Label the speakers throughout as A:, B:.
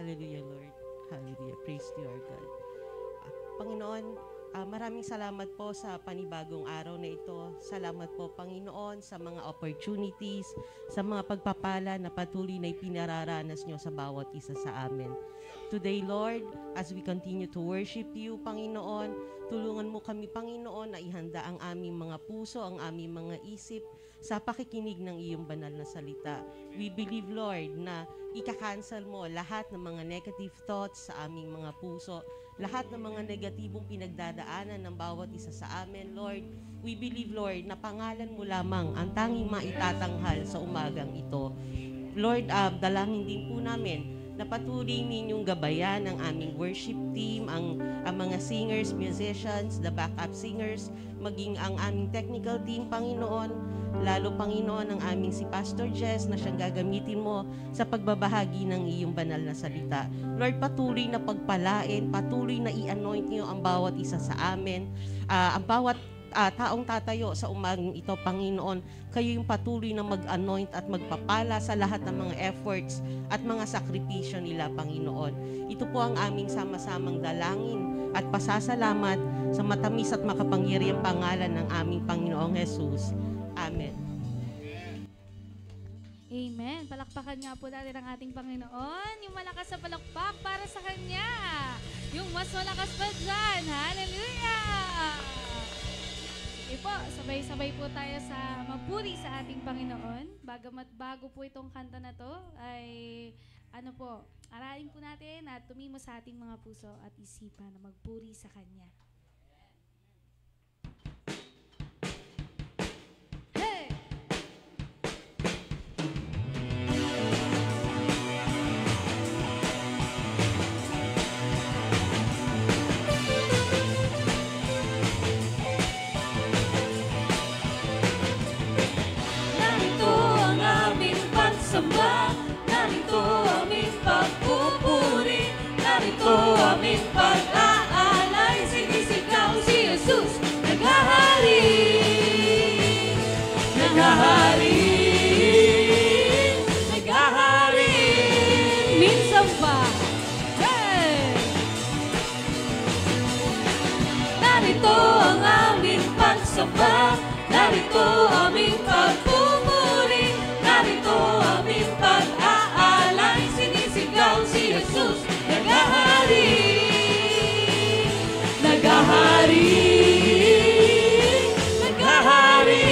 A: Hallelujah, Lord. Hallelujah. Praise to our God. Panginoon, maraming salamat po sa panibagong araw na ito. Salamat po, Panginoon, sa mga opportunities, sa mga pagpapala na patuloy na ipinararanas nyo sa bawat isa sa amin. Today, Lord, as we continue to worship you, Panginoon, tulungan mo kami, Panginoon, na ihanda ang aming mga puso, ang aming mga isip sa pakikinig ng iyong banal na salita. We believe, Lord, na ika-cancel mo lahat ng mga negative thoughts sa aming mga puso, lahat ng mga negatibong pinagdadaanan ng bawat isa sa amin, Lord. We believe, Lord, na pangalan mo lamang ang tanging maitatanghal sa umagang ito. Lord, dalangin din po namin na patuloy ninyong gabayan ang aming worship team, ang mga singers, musicians, the backup singers, maging ang aming technical team, Panginoon. Lalo, Panginoon, ang aming si Pastor Jess na siyang gagamitin mo sa pagbabahagi ng iyong banal na salita. Lord, patuloy na pagpalain, patuloy na i-anoint niyo ang bawat isa sa amin, ang bawat taong tatayo sa umagang ito, Panginoon. Kayo yung patuloy na mag-anoint at magpapala sa lahat ng mga efforts at mga sakripisyo nila, Panginoon. Ito po ang aming sama-samang dalangin at pasasalamat sa matamis at makapangyarihang pangalan ng aming Panginoong Jesus. Amen.
B: Amen. Palakpakan nga po natin ang ating Panginoon. Yung malakas na palakpak para sa Kanya. Yung mas malakas pa dyan. Hallelujah! Po, sabay-sabay po tayo sa magpuri sa ating Panginoon. Bagamat bago po itong kanta na to, ay aralin po natin at tumimo sa ating mga puso at isipan na magpuri sa Kanya.
C: Narito aming pagpupuri, narito aming pag-aalay, sinisigaw si Jesus, naghahari, naghahari, naghahari.
B: Minsan pa. Hey!
C: Narito ang aming pagsamba, narito aming pagpupuri, narito aming pag-aalay, sinisigaw si Jesus, naghahari, naghahari, naghahari.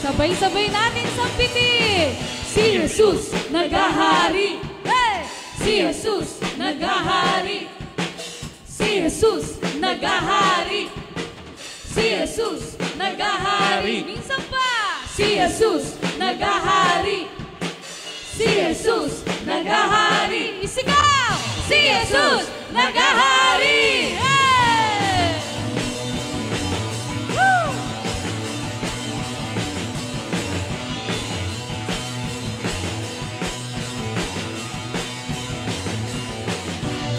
B: Sabay-sabay natin sampitin.
C: Si Jesus, naghahari. Hey! Si Jesus, naghahari. Si Jesus, naghahari. Si Jesus, naghahari.
B: Minsan pa.
C: Si Jesus, naghahari. Si Jesus, naghahari.
B: Isigaw!
C: Si Jesus, naghahari.
B: Hey!
C: Woo!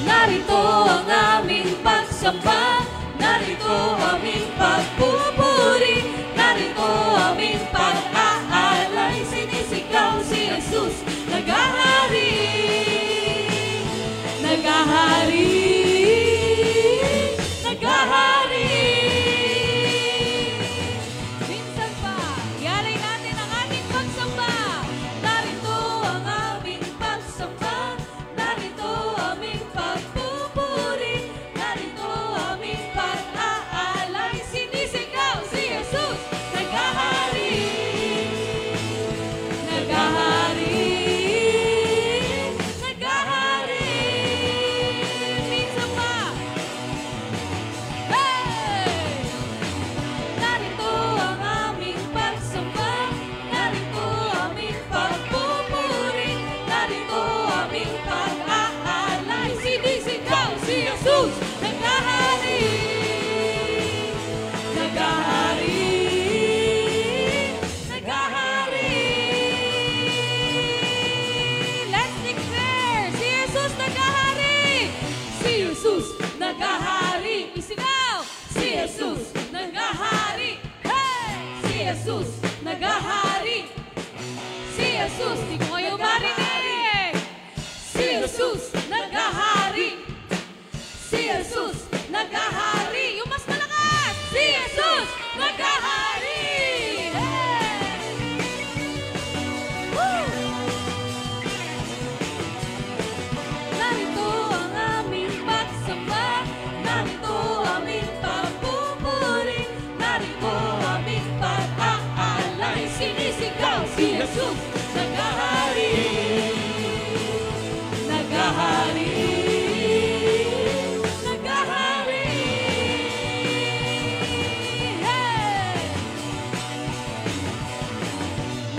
C: Narito ang aming pagsamba, narito aming pagpupuri, narito aming pag-aalay, sinisigaw si Jesus, naghahari, naghahari, naghahari.
B: Minsan pa. Yaray natin ang ating pagsamba.
C: Narito ang aming pagsamba, narito aming pagpupuri, Jesus naghahari. Naghahari. Naghahari. Hey!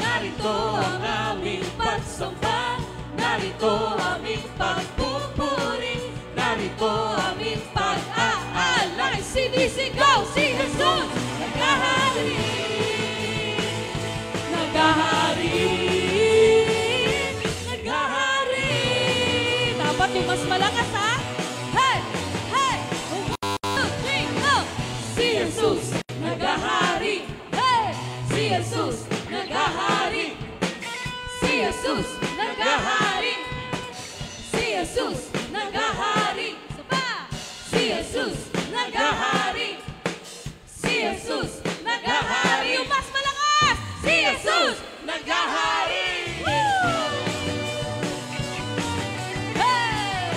C: Narito ang aming pagsamba, narito aming pagpupuri, narito aming pag-aalay. Sinisigaw si Jesus naghahari. Naghahari. Naghahari. Dapat yung mas malakas, ha? Hey! Hey! 1, 2, 3, go! Si Jesus naghahari. Hey! Si Jesus naghahari. Si Jesus naghahari. Si Jesus naghahari. Saba! Si Jesus naghahari. Si Jesus naghahari. Yung mas malakas! Si Jesus naghahari. Hey!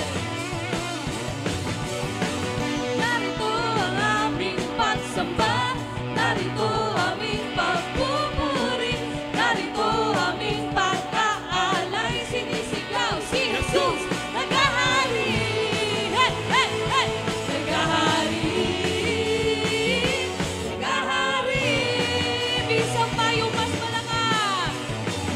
C: Narito ang aming pagsamba, narito aming pagpupuri, narito aming pag-aalay. Sinisigaw si Jesus naghahari. Hey! Hey! Hey! Naghahari. Naghahari. Bisang pa yung mas malakas.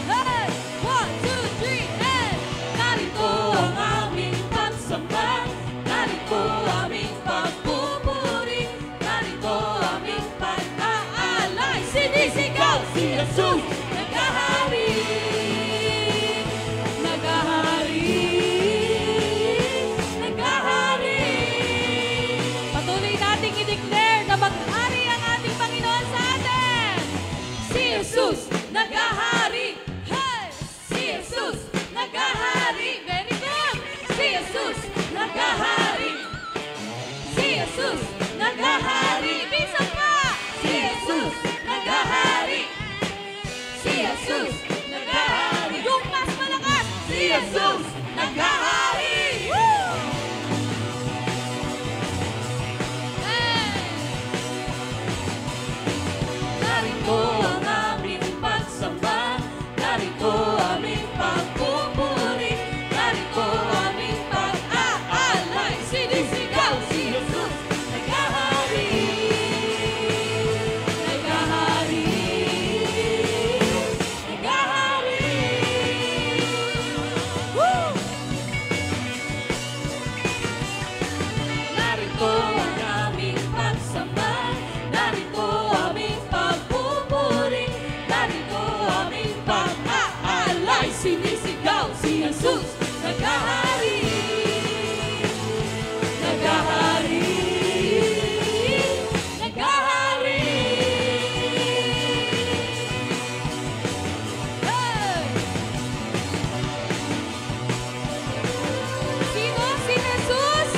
C: Hey! 1, 2, 3, and narito ang aming pagsamba, narito aming pagpupuri, narito aming pag-aalay. Sinisigaw si Jesus naghahari. Naghahari. Naghahari. Patuloy nating i-declare na maghari ang ating Panginoon sa atin. Si Jesus naghahari. Hey! Si Jesus naghahari. Very good. Si Jesus naghahari. Si Jesus naghahari. Bisa pa. Si Jesus naghahari. Si Jesus naghahari. Yung mas malakas. Si Jesus naghahari. Woo! Hey! Narito ang aming pagsamba, narito aming pagpupuri, narito aming pag-aalay. Sinisigaw si Jesus naghahari. Naghahari. Naghahari. Woo! Narito ang aming pagsamba, narito aming pagpupuri, narito aming pag-aalay. Sinisigaw si Jesus naghahari. Naghahari. Naghahari. Hey! Sino? Si Jesus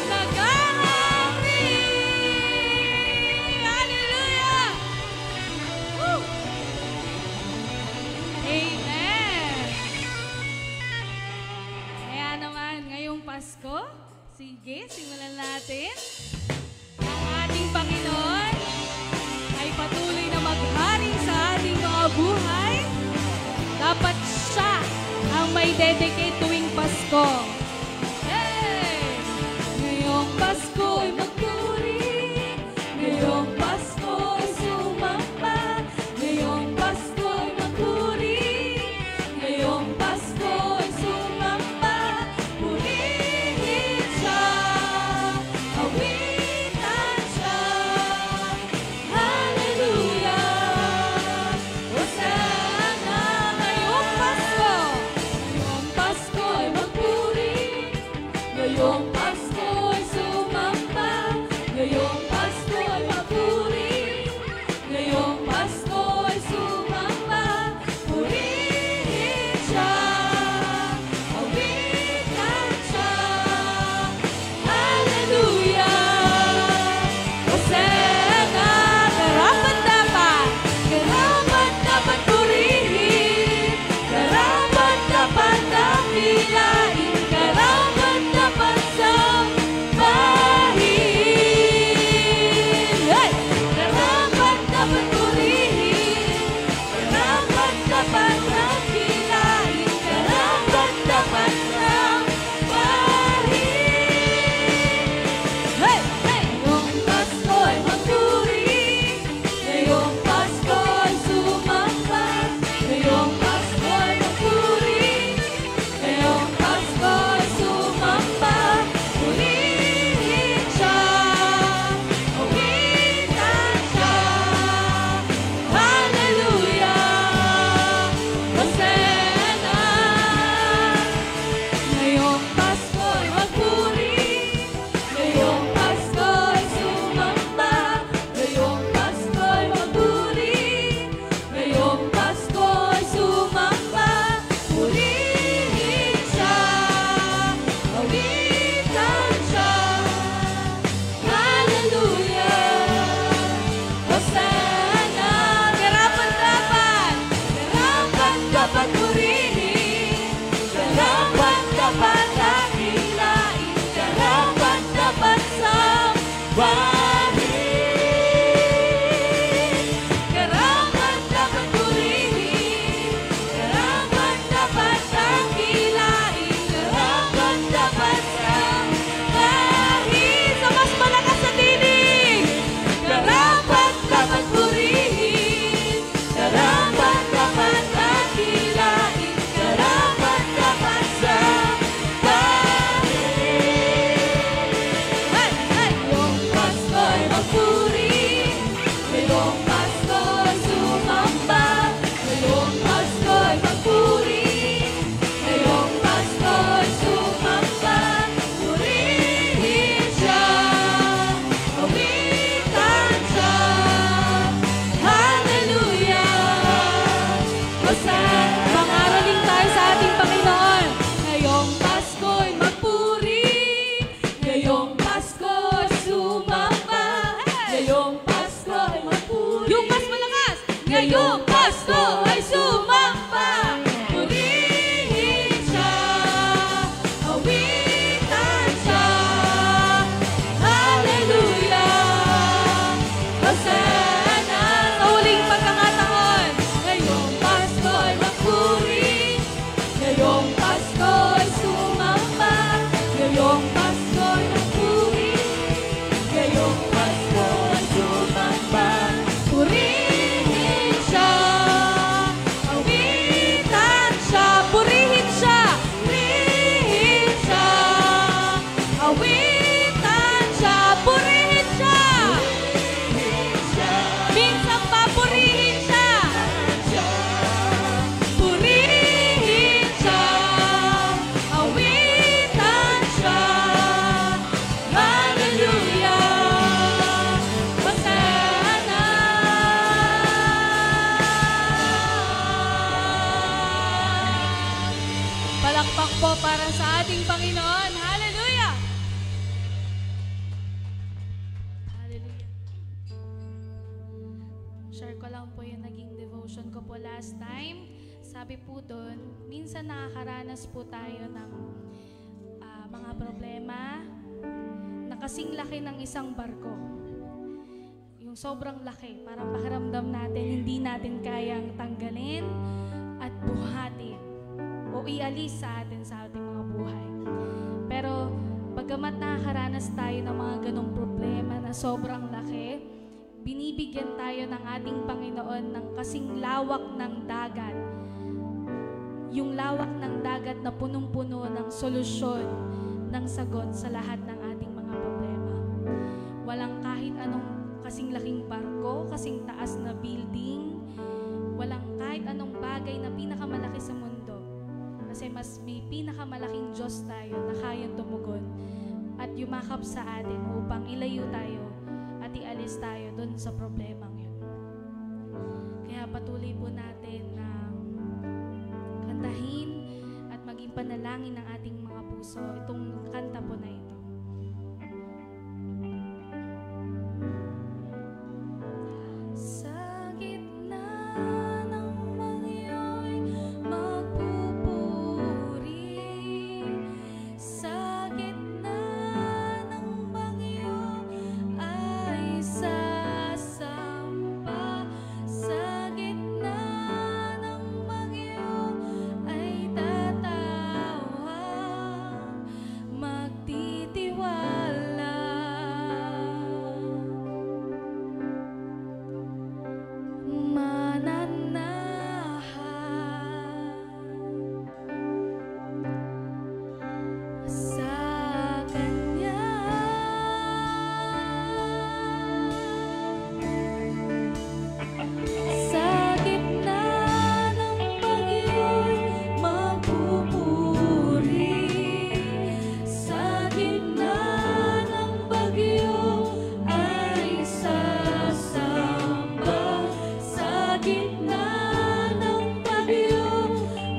C: naghahari. Hallelujah! Woo! Amen! Kaya naman, ngayong Pasko, sige, simulan natin. Ang ating Panginoon ay patuloy na maghari sa ating mga buhay. Dapat siya ang may dedicate tuwing Pasko. Hey! Ngayong Pasko ay magpuri, ngayong Pasko ay sumamba, ngayong Pasko ay magpuri, ngayong Pasko ay sumamba. Purihin siya, awitan siya. Hallelujah! Hosanna! Ngayong Pasko ay magpuri, Ngayong Pasko ay sumamba, purihin siya, awitan siya. Hallelujah! Hosana! Sa huling pagkakataon, ngayong Pasko ay magpuri, ngayong Pasko ay sumamba, ngayong Pasko ay magpuri, ngayong Pasko ay sumamba. Purihin siya, awitan siya, purihin siya, purihin siya, awitan siya, purihin siya. Minsan pa purihin siya, purihin siya, awitan siya. Hallelujah! Hosana! Palakpak po para sa ating Panginoon. Hallelujah! Hallelujah. Share ko lang po yung naging devotion ko po last time. Sabi po doon, minsan nakakaranas po tayo ng mga problema na kasing laki ng isang barko. Yung sobrang laki, parang pakiramdam natin, hindi natin kayang tanggalin at buhatin o ialis sa atin sa ating mga buhay. Pero bagamat nakakaranas tayo ng mga ganong problema na sobrang laki, binibigyan tayo ng ating Panginoon ng kasing lawak ng dagat. Yung lawak ng dagat na punong-puno ng solusyon, ng sagot sa lahat ng ating mga problema. Walang kahit anong kasing laking barko, kasing taas na building, walang kahit anong bagay na pinakamalaki sa mundo. Kasi mas may pinakamalaking Diyos tayo na kayang tumugon at yumakap sa atin upang ilayo tayo at ialis tayo dun sa problemang yun. Kaya patuloy po natin na kantahin at maging panalangin ng ating mga puso itong kanta po na ito. Sa gitna ng bagyo'y magpupuri, sa gitna ng bagyo ay sasamba, sa gitna ng bagyo ay tatawa, magtitiwala. Mananahan sa Kanya. Sa gitna ng bagyo'y magpupuri, sa gitna ng bagyo ay sasamba, sa gitna ng bagyo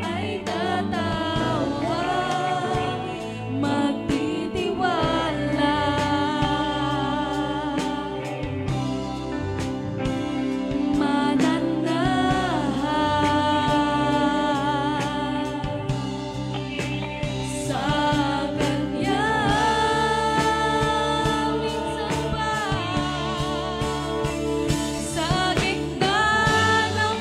C: ay tatawa, magtitiwala. Mananahan sa Kanya. Minsan pa sa gitna ng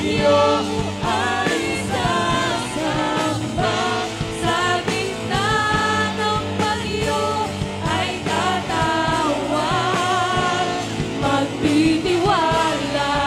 C: bagyo ay sasamba. Sa gitna ng bagyo ay tatawag, magtitiwala.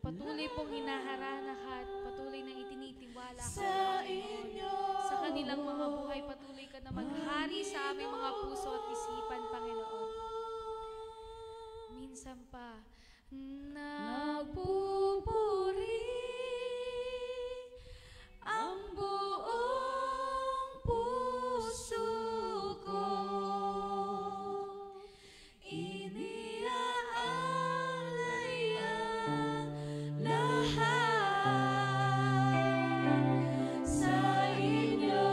C: patuloy pong hinaharana ka at patuloy na itinitiwala ka
D: Sa
C: Panginoon. Sa kanilang mga buhay, patuloy ka na maghari sa aming mga puso at isipan, Panginoon. Minsan pa, nagpupuri ang buong puso ko. Iniaalay ang lahat sa inyo,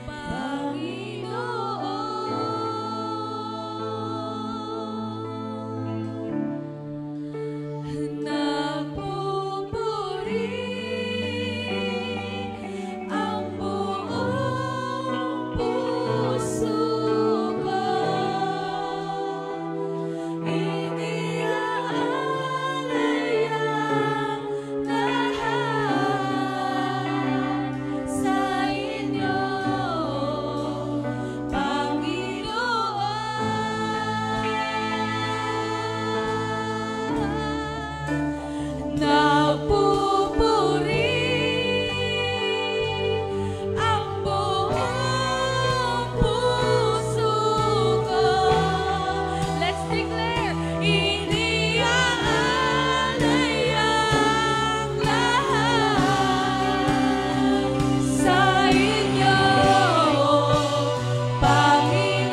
C: Panginoon. Nagpupuri ang buong puso ko. Iniaalay ang lahat sa inyo, Panginoon. Nagpupuri ang buong puso ko. Let's declare, iniaalay ang lahat sa inyo, Panginoon.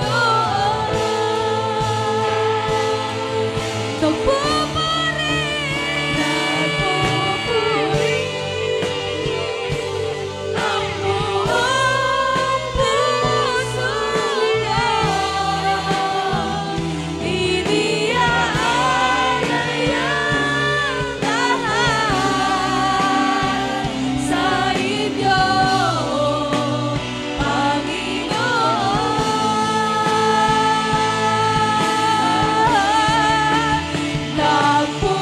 C: Nagpupuri ang buong puso ko. Iniaalay ang lahat sa inyo, Panginoon. Nagpupuri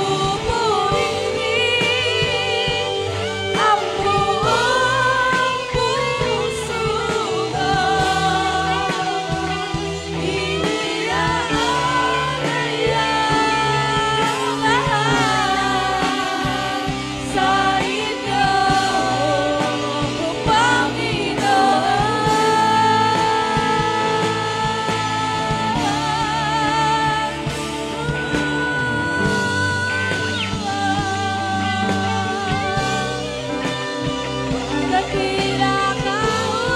C: ang buong puso ko. Iniaalay ang lahat sa inyo, Panginoon. Dakila ka, O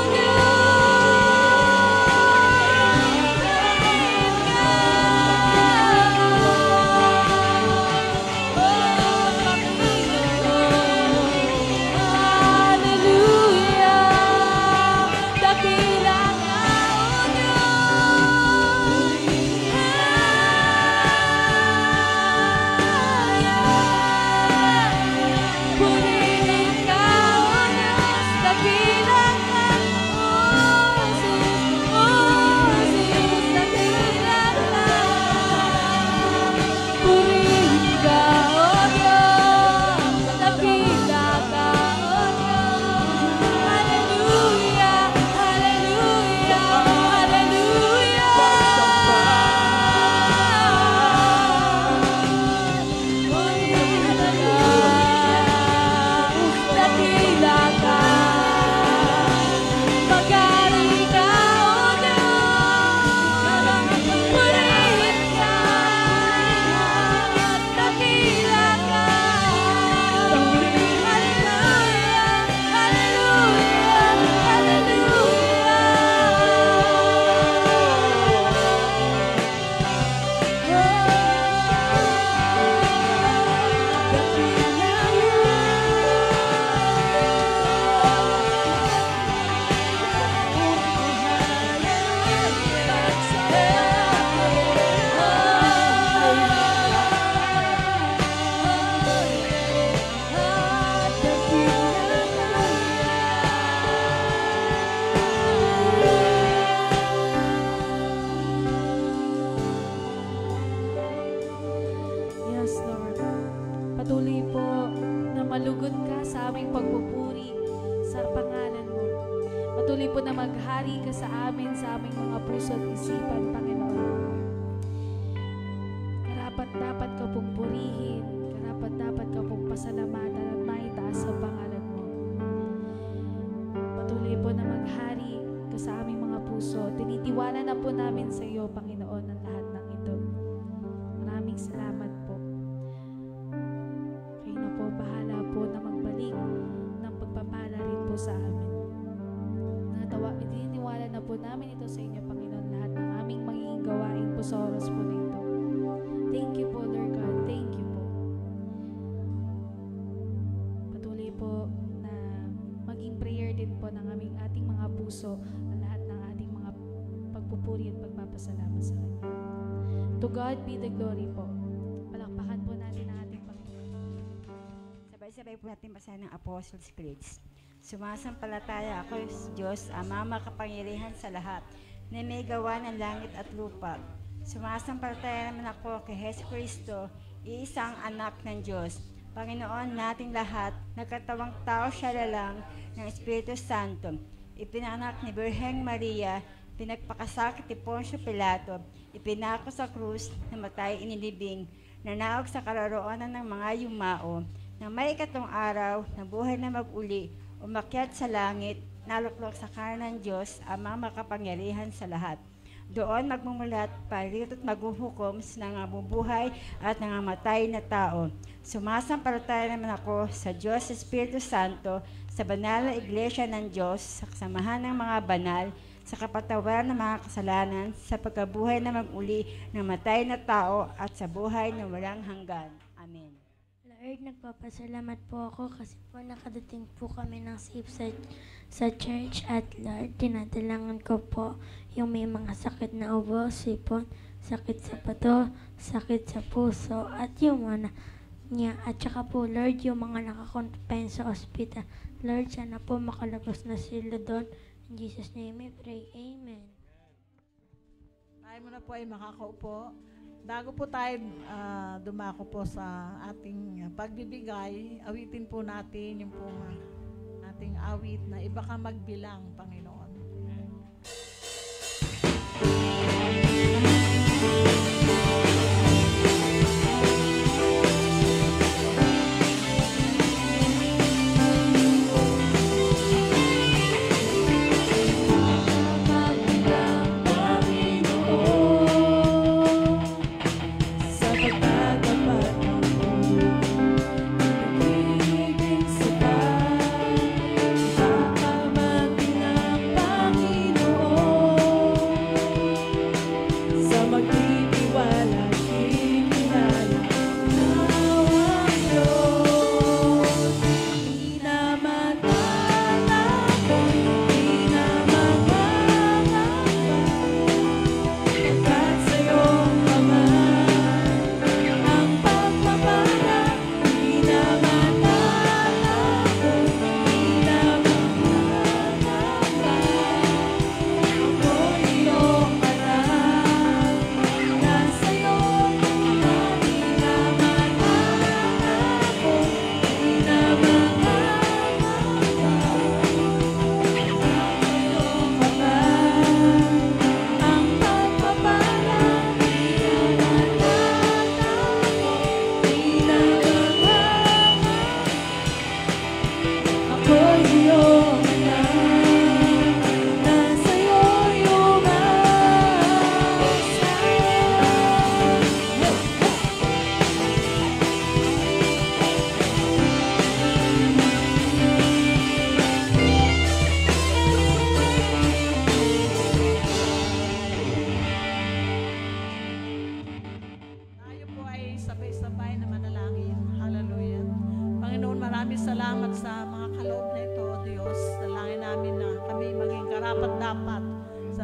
C: Hallelujah. Dakila ka, purihin ka, O Diyos. Dakila ka, O Jesus. O Jesus, dakila ka. Purihin ka, O Diyos. Dakila ka, O Diyos. Hallelujah, hallelujah, hallelujah. Dakila ka. Magaling ka, O Diyos. Purihin ka. Dakila ka. Hallelujah, hallelujah, Yes, Lord. Patuloy po na malugod ka sa aming pagpupuri sa pangalan mo. Patuloy po na maghari ka sa amin, sa aming mga puso at isipan, Panginoon. karapat-dapat ka pong purihin, karapat-dapat ka pong pasalamatan at maitaas sa pangalan mo. Patuloy po na maghari ka sa aming mga puso. Tinitiwala na po namin sa iyo, Panginoon, ang lahat ng ito. Maraming salamat po. Kayo na po bahala po na magbalik ng pagpapala rin po sa amin. Tinitiwala na po namin ito sa inyo, Panginoon, lahat ng aming magiging gawain po sa oras po na ito. Thank you po, Lord God. Thank you po. Patuloy po na maging prayer din po ng ating mga puso ang lahat ng ating mga pagpupuri at pagpapasalamat sa Kanya. To God be the glory po. Palakpakan po natin ang ating Panginoon.
D: Sabay-sabay po natin basahin ng Apostles' Creed. Sumasampalataya ako sa Diyos, Ama makapangyarihan sa lahat, na may gawa ng langit at lupa. Sumasampalataya naman ako kay Hesus Kristo, iisang anak ng Diyos, Panginoon nating lahat, nagkatawang tao siya lalang ng Espiritu Santo. Ipinanak ni Birheng Maria, pinagpakasakit ni Poncio Pilato, ipinako sa krus, namatay inilibing, nanaog sa karoroonan ng mga yumao, na may ikatong araw, nabuhay na mag-uli, umakyat sa langit, naluklok sa kanan ng Diyos, Amang makapangyarihan sa lahat. Doon magmumulat, parito at maghuhukom sa nangabubuhay at nangamatay na tao. Sumasampalataya naman ako sa Diyos Espiritu Santo, sa banal na iglesia ng Diyos, sa kasamahan ng mga banal, sa kapatawaran ng mga kasalanan, sa pagkabuhay na mag-uli ng matay na tao at sa buhay na walang hanggan. Amen.
E: Lord, nagpapasalamat po ako kasi po nakadating po kami ng safe sa church at Lord, tinadalangan ko po yung may mga sakit na ubo, sipon, sakit sa bato, sakit sa puso at yung mga niya at saka po Lord, yung mga nakakonfine sa ospital. Lord, sana po makalabas na sila doon. In Jesus' name I pray. Amen.
F: Tayo muna po ay makakaupo. Bago po tayo dumako po sa ating pagbibigay, awitin po natin yung po ating awit na iba ka magbilang, Panginoon.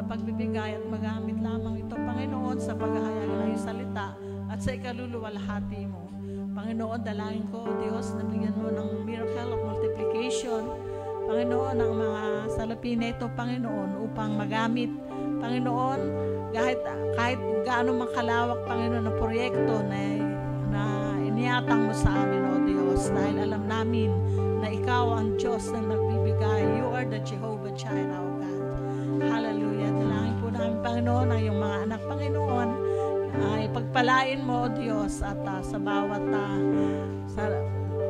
F: pagbibigay at magamit lamang ito, Panginoon, sa paghahayag ng iyong salita at sa ikaluluwalhati mo. Panginoon, dalangin ko, Diyos, na bigyan mo ng miracle of multiplication, Panginoon, ang mga salapi na ito, Panginoon, upang magamit, Panginoon, kahit gaano mang kalawak, Panginoon, na proyekto na iniatang mo sa amin, O Diyos, dahil alam namin na Ikaw ang Diyos na nagbibigay. You are the Jehovah Jireh, O God. Hallelujah. Dalangin po namin, Panginoon, ang iyong mga anak, Panginoon, ay Pagpalain mo, O Diyos, at sa bawat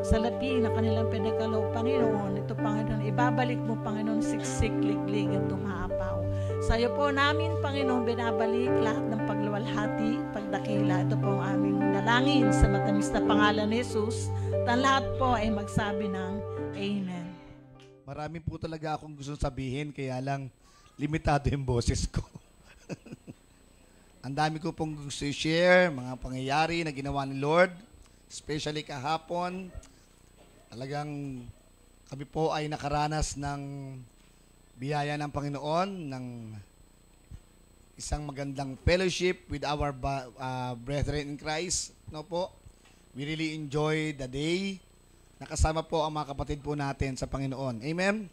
F: salapi na kanilang pinagkaloob, Panginoon, ito, Panginoon, ibabalik mo, Panginoon, siksik, liglig, at tumahapaw. Sa iyo po namin, Panginoon, binabalik lahat ng pagluwalhati, pagdakila. Ito po ang aming dalangin sa matamis na pangalan ni Jesus. At ang lahat po ay magsabi ng Amen.
G: Marami po talaga akong gustong sabihin, kaya lang limitado yung boses ko. Ang dami ko pong gusto i-share, mga pangyayari na ginawa ni Lord, especially kahapon. Talagang kami po ay nakaranas ng biyaya ng Panginoon, ng isang magandang fellowship with our brethren in Christ. No po? We really enjoy the day. Nakasama po ang mga kapatid po natin sa Panginoon. Amen?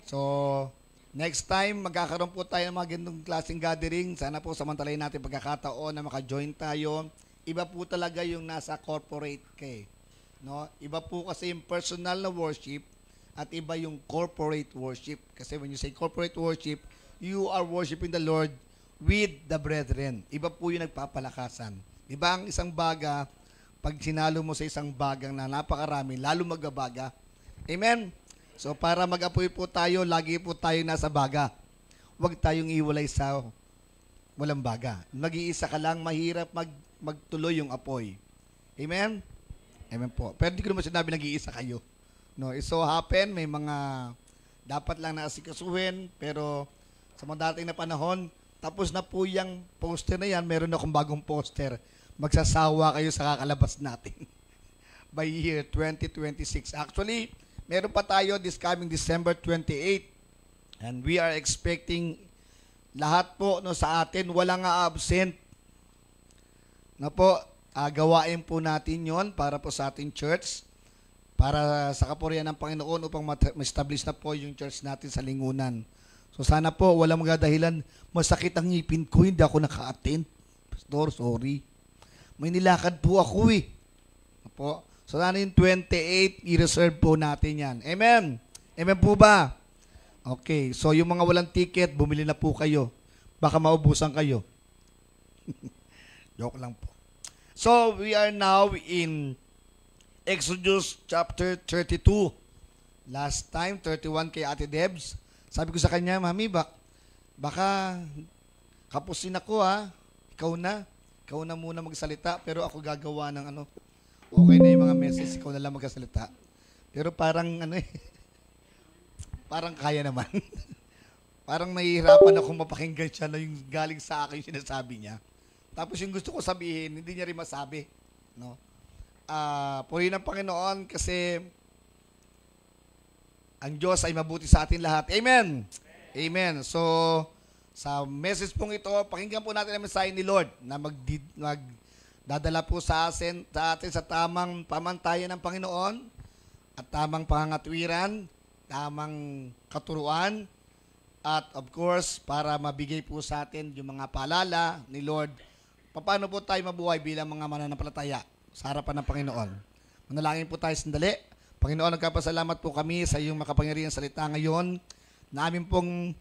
G: So, next time, magkakaroon po tayo ng mga ganitong klaseng gathering. Sana po samantalayin natin pagkakataon na maka-join tayo. Iba po talaga yung nasa corporate kay. No? Iba po kasi yung personal na worship at iba yung corporate worship. Kasi when you say corporate worship, you are worshiping the Lord with the brethren. Iba po yung nagpapalakasan. Diba ang isang baga, pag sinalo mo sa isang bagang na napakarami, lalo magbabaga. Amen? So para mag-apoy po tayo, lagi po tayo nasa baga. Huwag tayong iwalay sa walang baga. Nag-iisa ka lang, mahirap magtuloy yung apoy. Amen? Amen po. Pero hindi ko naman sinabi nag-iisa kayo. No, it so happen, may mga dapat lang naasikasuhin, pero sa mga dating na panahon, tapos na po yung poster na yan, meron akong bagong poster. Magsasawa kayo sa kakalabas natin by year 2026. Actually, meron pa tayo this coming December 28. And we are expecting lahat po no, sa atin, walang absent. Na po, gawain po natin yon para po sa ating church, para sa kapurihan ng Panginoon upang ma-establish na po yung church natin sa Lingunan. So sana po, walang magadahilan, masakit ang ngipin ko, hindi ako naka-attend. Pastor, sorry. May nilakad po ako eh. Po. So sana yung 28, i-reserve po natin yan. Amen? Amen po ba? Okay, so yung mga walang ticket, bumili na po kayo. Baka maubusan kayo. Joke lang po. So, we are now in Exodus chapter 32. Last time, 31 kay Ate Debs. Sabi ko sa kanya, Mami, baka kapusin ako ha. Ikaw na muna magsalita, pero ako gagawa ng ano. Okay na yung mga message, ikaw na lang magsalita. Pero parang parang kaya naman. Parang nahihirapan akong mapakinggan siya na yung galing sa akin yung sinasabi niya. Tapos yung gusto ko sabihin, hindi niya rin masabi. No? Purihin ng Panginoon kasi ang Diyos ay mabuti sa atin lahat. Amen! Amen. So, sa message pong ito, pakinggan po natin ang mensahe ni Lord na magdadala po sa atin sa tamang pamantayan ng Panginoon at tamang pangangatwiran, tamang katuruan, at of course, para mabigay po sa atin yung mga paalala ni Lord, paano po tayo mabuhay bilang mga mananampalataya sa harapan ng Panginoon. Manalangin po tayo sandali. Panginoon, nagkapasalamat po kami sa iyong makapangyarihang salita ngayon na amin pong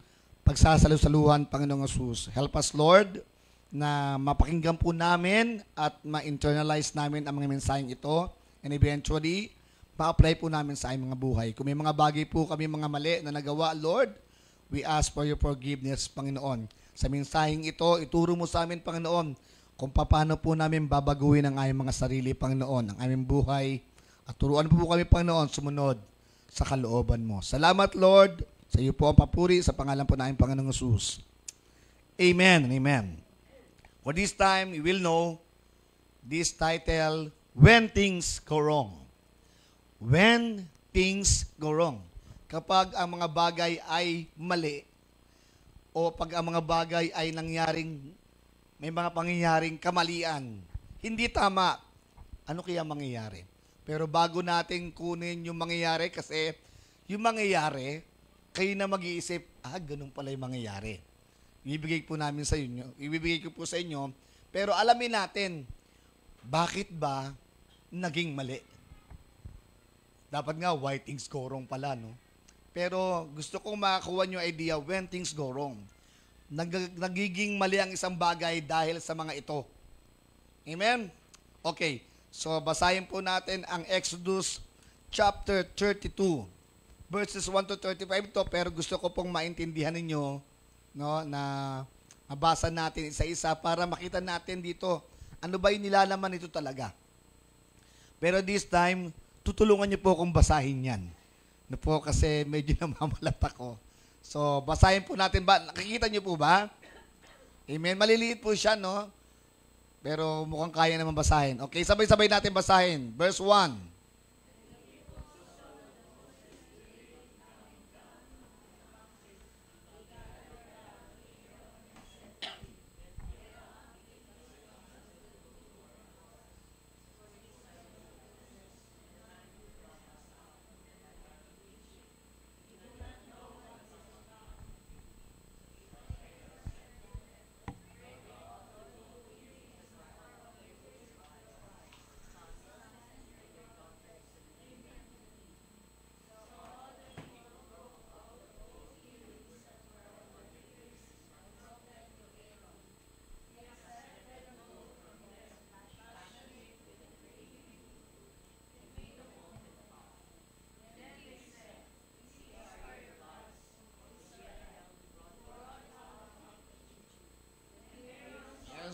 G: pagsasalusaluhan, Panginoong Jesus. Help us, Lord, na mapakinggan po namin at ma-internalize namin ang mga mensaheng ito and eventually, ma-apply po namin sa aming mga buhay. Kung may mga bagay po kami mga mali na nagawa, Lord, we ask for your forgiveness, Panginoon. Sa mensaheng ito, ituro mo sa amin, Panginoon, kung paano po namin babaguhin ang aming mga sarili, Panginoon, ang aming buhay, at turuan po kami, Panginoon, sumunod sa kalooban mo. Salamat, Lord. Sa iyo po ang papuri sa pangalan po namin, Panginoong Jesus. Amen and amen. For this time, we will know this title, When Things Go Wrong. When things go wrong. Kapag ang mga bagay ay mali, o pag ang mga bagay ay may mga pangyayaring kamalian, hindi tama, ano kaya mangyayari? Pero bago natin kunin yung mangyayari, kasi yung mangyayari, kayo na mag-iisip, ganun pala yung mangyayari. Ibibigay ko po sa inyo, pero alamin natin, bakit ba naging mali? Dapat nga, why things go wrong pala, no? Pero gusto kong makakuha nyo idea when things go wrong. Nagiging mali ang isang bagay dahil sa mga ito. Amen? Okay. So, basahin po natin ang Exodus chapter 32. Verses 1 to 35 to, pero gusto ko pong maintindihan ninyo, no, na mabasa natin isa-isa para makita natin dito ano ba yung nilalaman nito talaga. Pero this time, tutulungan niyo po akong basahin yan. No po, kasi medyo namamalat ako. So, basahin po natin ba? Nakikita niyo po ba? Amen. Maliliit po siya, no? Pero mukhang kaya naman basahin. Okay, sabay-sabay natin basahin. Verse 1.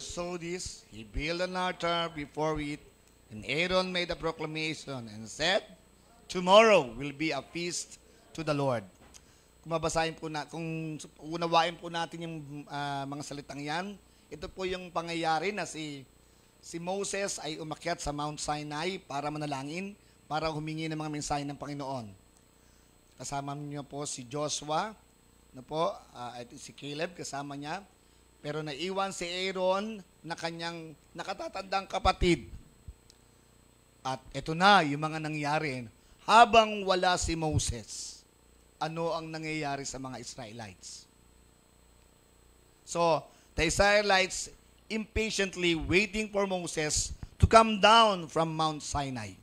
G: So this, he built an altar before it, and Aaron made a proclamation and said, tomorrow will be a feast to the Lord. Kung mabasahin po kung unawain po natin yung mga salitang yan, ito po yung pangyayari na si Moses ay umakyat sa Mount Sinai para manalangin, para humingi ng mga mensahe ng Panginoon. Kasama niyo po si Joshua, at si Caleb kasama niya. Pero naiwan si Aaron na kanyang nakatatandang kapatid. At ito na yung mga nangyari. Habang wala si Moses, ano ang nangyayari sa mga Israelites? So, the Israelites impatiently waiting for Moses to come down from Mount Sinai.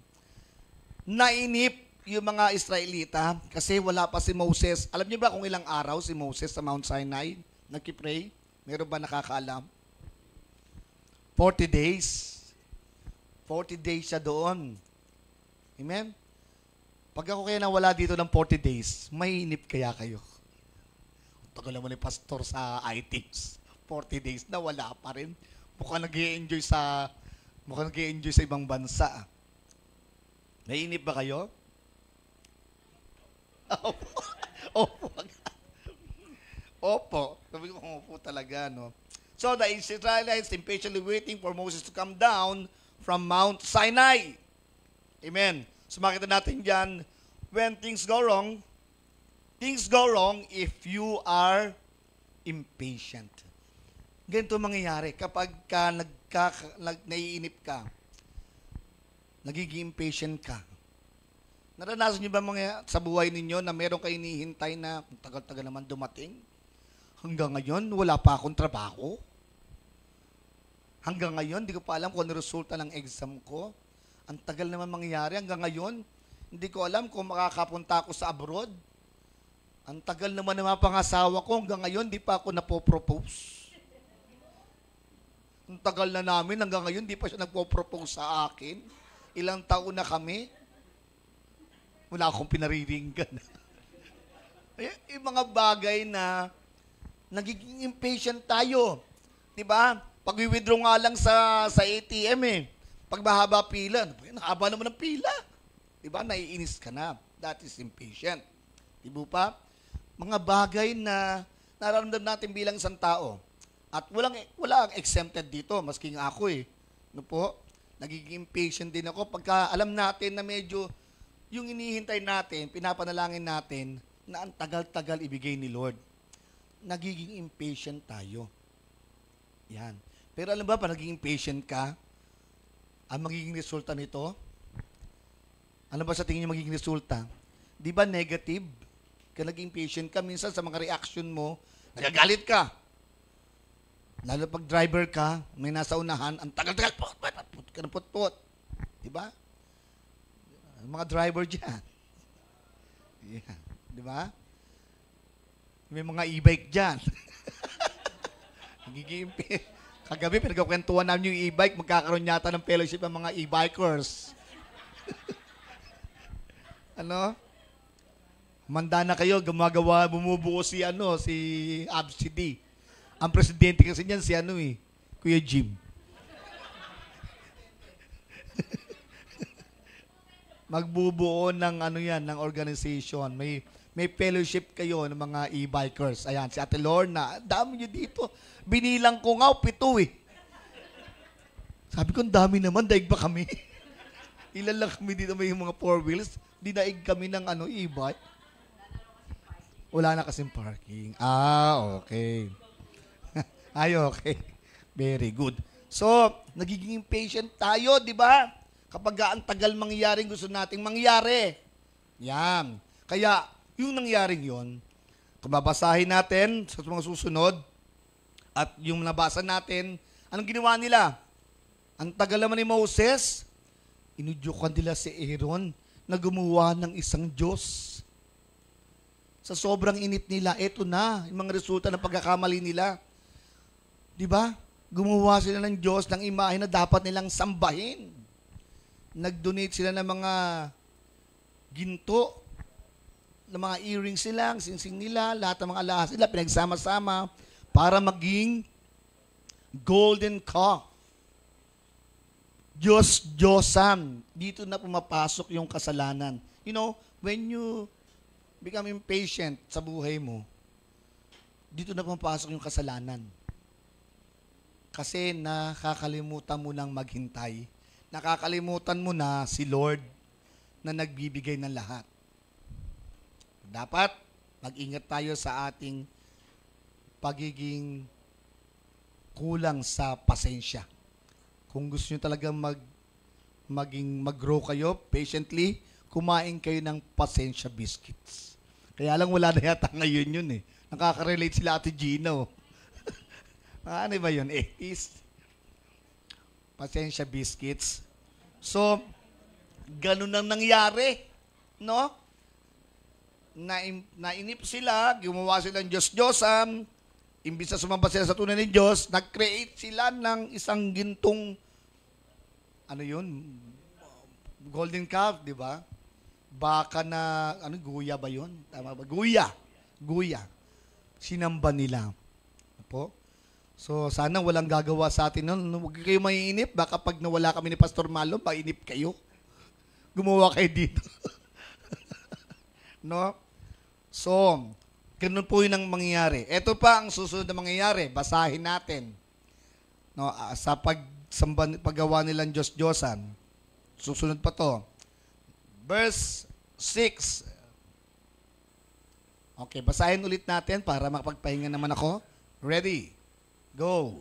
G: Nainip yung mga Israelita kasi wala pa si Moses. Alam niyo ba kung ilang araw si Moses sa Mount Sinai nagkipray? Meron ba nakakaalam? 40 days. 40 days siya doon. Amen? Pag ako kaya nawala dito ng 40 days, mainip kaya kayo? Tagal naman ni pastor sa iTeams. 40 days na wala pa rin. Mukhang nag-i-enjoy sa ibang bansa. Mainip ba kayo? Opo. Opo. Sabi ko, opo talaga, no? So, the Israelites impatiently waiting for Moses to come down from Mount Sinai. Amen. So, makita natin dyan, when things go wrong if you are impatient. Ganito mangyayari kapag naiinip ka, nagiging impatient ka. Naranasan niyo ba sa buhay ninyo na meron kayo hinihintay na tagal-tagal naman dumating? Hanggang ngayon, wala pa akong trabaho. Hanggang ngayon, di ko pa alam kung ano resulta ng exam ko. Ang tagal naman mangyayari. Hanggang ngayon, hindi ko alam kung makakapunta ako sa abroad. Ang tagal naman ng mga pangasawa ko. Hanggang ngayon, di pa ako napopropose. Ang tagal na namin. Hanggang ngayon, di pa siya nagpo-propose sa akin. Ilang taon na kami. Wala akong pinariringgan. Yung mga bagay na nagiging impatient tayo. 'Di ba? Pag withdraw nga lang sa ATM Pag mahaba pila, haba naman ng pila. 'Di ba? Naiinis ka na. That is impatient. 'Di ba? Mga bagay na nararamdaman natin bilang isang tao. At wala ang exempted dito, maski nga ako No po? Nagiging impatient din ako pagka alam natin na medyo yung inihintay natin, pinapanalangin natin na ang tagal-tagal ibigay ni Lord. Nagiging impatient tayo. Yan. Pero alam ba, pag naging impatient ka, ang magiging resulta nito, ano ba sa tingin niyo magiging resulta? Di ba negative? Kaya naging impatient ka, minsan sa mga reaction mo, nagagalit ka. Lalo pag driver ka, may nasa unahan, ang tagal-tagal, put. Di ba? Mga driver dyan. Yeah. Di ba? May mga e-bike dyan. Kagabi, pinagkakwentuhan namin yung e-bike, magkakaroon yata ng fellowship ang mga e-bikers. Ano? Manda na kayo, bumubuo si ABCD. Ang presidente kasi niyan si Kuya Jim. Magbubuo ng ng organization. May fellowship kayo ng mga e-bikers. Ayan, si Ate Lorna, dami nyo dito. Binilang ko nga, 7 eh. Sabi ko, dami naman, daig ba kami? Ilan lang kami dito, may mga 4 wheels. Di daig kami ng e-bike. Wala na kasing parking. Okay. Ay, okay. Very good. So, nagiging impatient tayo, di ba? Kapag ang tagal mangyaring gusto nating mangyari. Yan. Kaya, yung nangyaring yon, kung babasahin natin sa mga susunod, at yung nabasa natin, anong ginawa nila? Ang tagal naman ni Moses, inudyukan nila si Aaron na gumawa ng isang Diyos. Sa sobrang init nila, eto na, yung mga resulta ng pagkakamali nila. Di ba? Gumawa sila ng Diyos ng imahe na dapat nilang sambahin. Nag-donate sila ng mga ginto, ng mga earrings sila, ang singsing nila, lahat ng mga alahas nila, pinagsama-sama para maging golden calf. Diyos-Diyosan. Dito na pumapasok yung kasalanan. You know, when you become impatient sa buhay mo, dito na pumapasok yung kasalanan. Kasi nakakalimutan mo nang maghintay. Nakakalimutan mo na si Lord na nagbibigay ng lahat. Dapat mag-ingat tayo sa ating pagiging kulang sa pasensya. Kung gusto nyo talagang mag-grow kayo patiently, kumain kayo ng pasensya biscuits. Kaya lang wala na yata ngayon yun eh. Nakaka-relate sila Ate Gino. Ano ba yun? 80s? Pasensya biscuits. So, ganun ang nangyari. No? Nainip sila, gumawa sila ng Diyos-Diyosan, imbis na sumamba sila sa tunay ni Diyos, nag-create sila ng isang gintong, golden calf, di ba? Baka na, guya ba yun? Tama ba? Guya. Sinamba nila. Po? So, sana walang gagawa sa atin nun. Huwag kayo maiinip. Baka pag nawala kami ni Pastor Malo, mainip kayo. Gumawa kayo dito. No? So, ganun po yun ang mangyayari. Ito pa ang susunod na mangyayari. Basahin natin. No, sa paggawa nilang Diyos-Diyosan. Susunod pa to. Verse 6. Okay, basahin ulit natin para makapagpahinga naman ako. Ready? Go.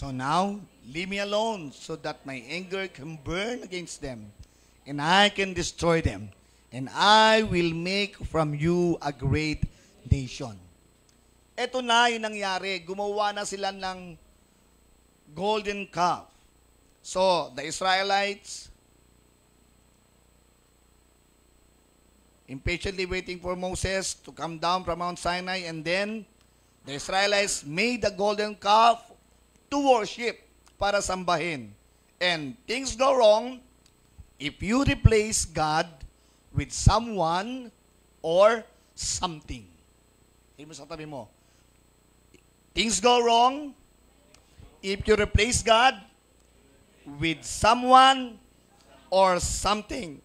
G: So now, leave me alone so that my anger can burn against them, and I can destroy them, and I will make from you a great nation. Ito na yung nangyari. Gumawa na sila ng golden calf. So, the Israelites, impatiently waiting for Moses to come down from Mount Sinai, and then the Israelites made the golden calf to worship, para sambahin. And things go wrong if you replace God with someone or something. Hindi mo sa tabi mo. Things go wrong if you replace God with someone or something.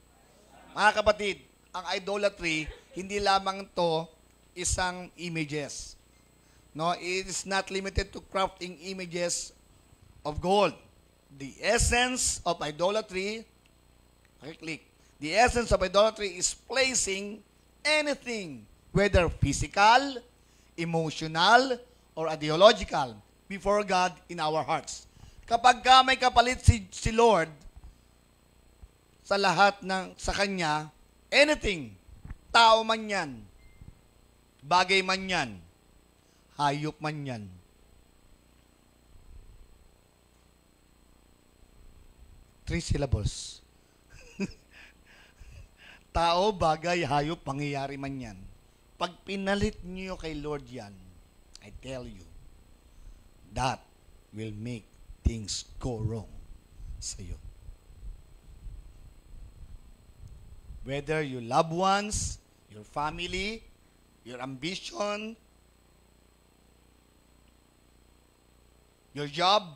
G: Mga kapatid, ang idolatry, hindi lamang to isang images. No, it is not limited to crafting images of gold. The essence of idolatry, click. The essence of idolatry is placing anything, whether physical, emotional, or ideological, before God in our hearts. Kapag may kapalit si Lord sa lahat sa Kanya, anything, tao man yan, bagay man yan, hayop man yan, three syllables. Tao, bagay, hayop, pangyayari man yan. Pag pinalit niyo kay Lord yan, I tell you, that will make things go wrong sa iyo. Whether your loved ones, your family, your ambition, your job,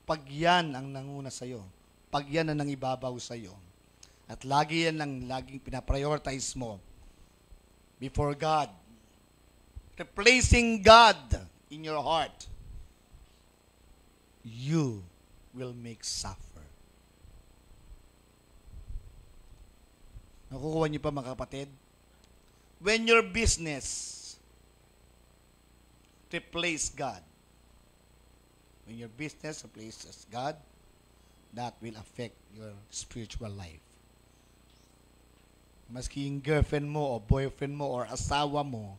G: pag yan ang nanguna sa iyo, pag yan ang nangibabaw sa iyo, at lagi yan ang laging pinaprioritize mo before God, replacing God in your heart, you will make suffer. Nakukuha niyo pa mga kapatid? When your business replace God, when your business replaces God, that will affect your spiritual life. Maski yung girlfriend mo o boyfriend mo or asawa mo,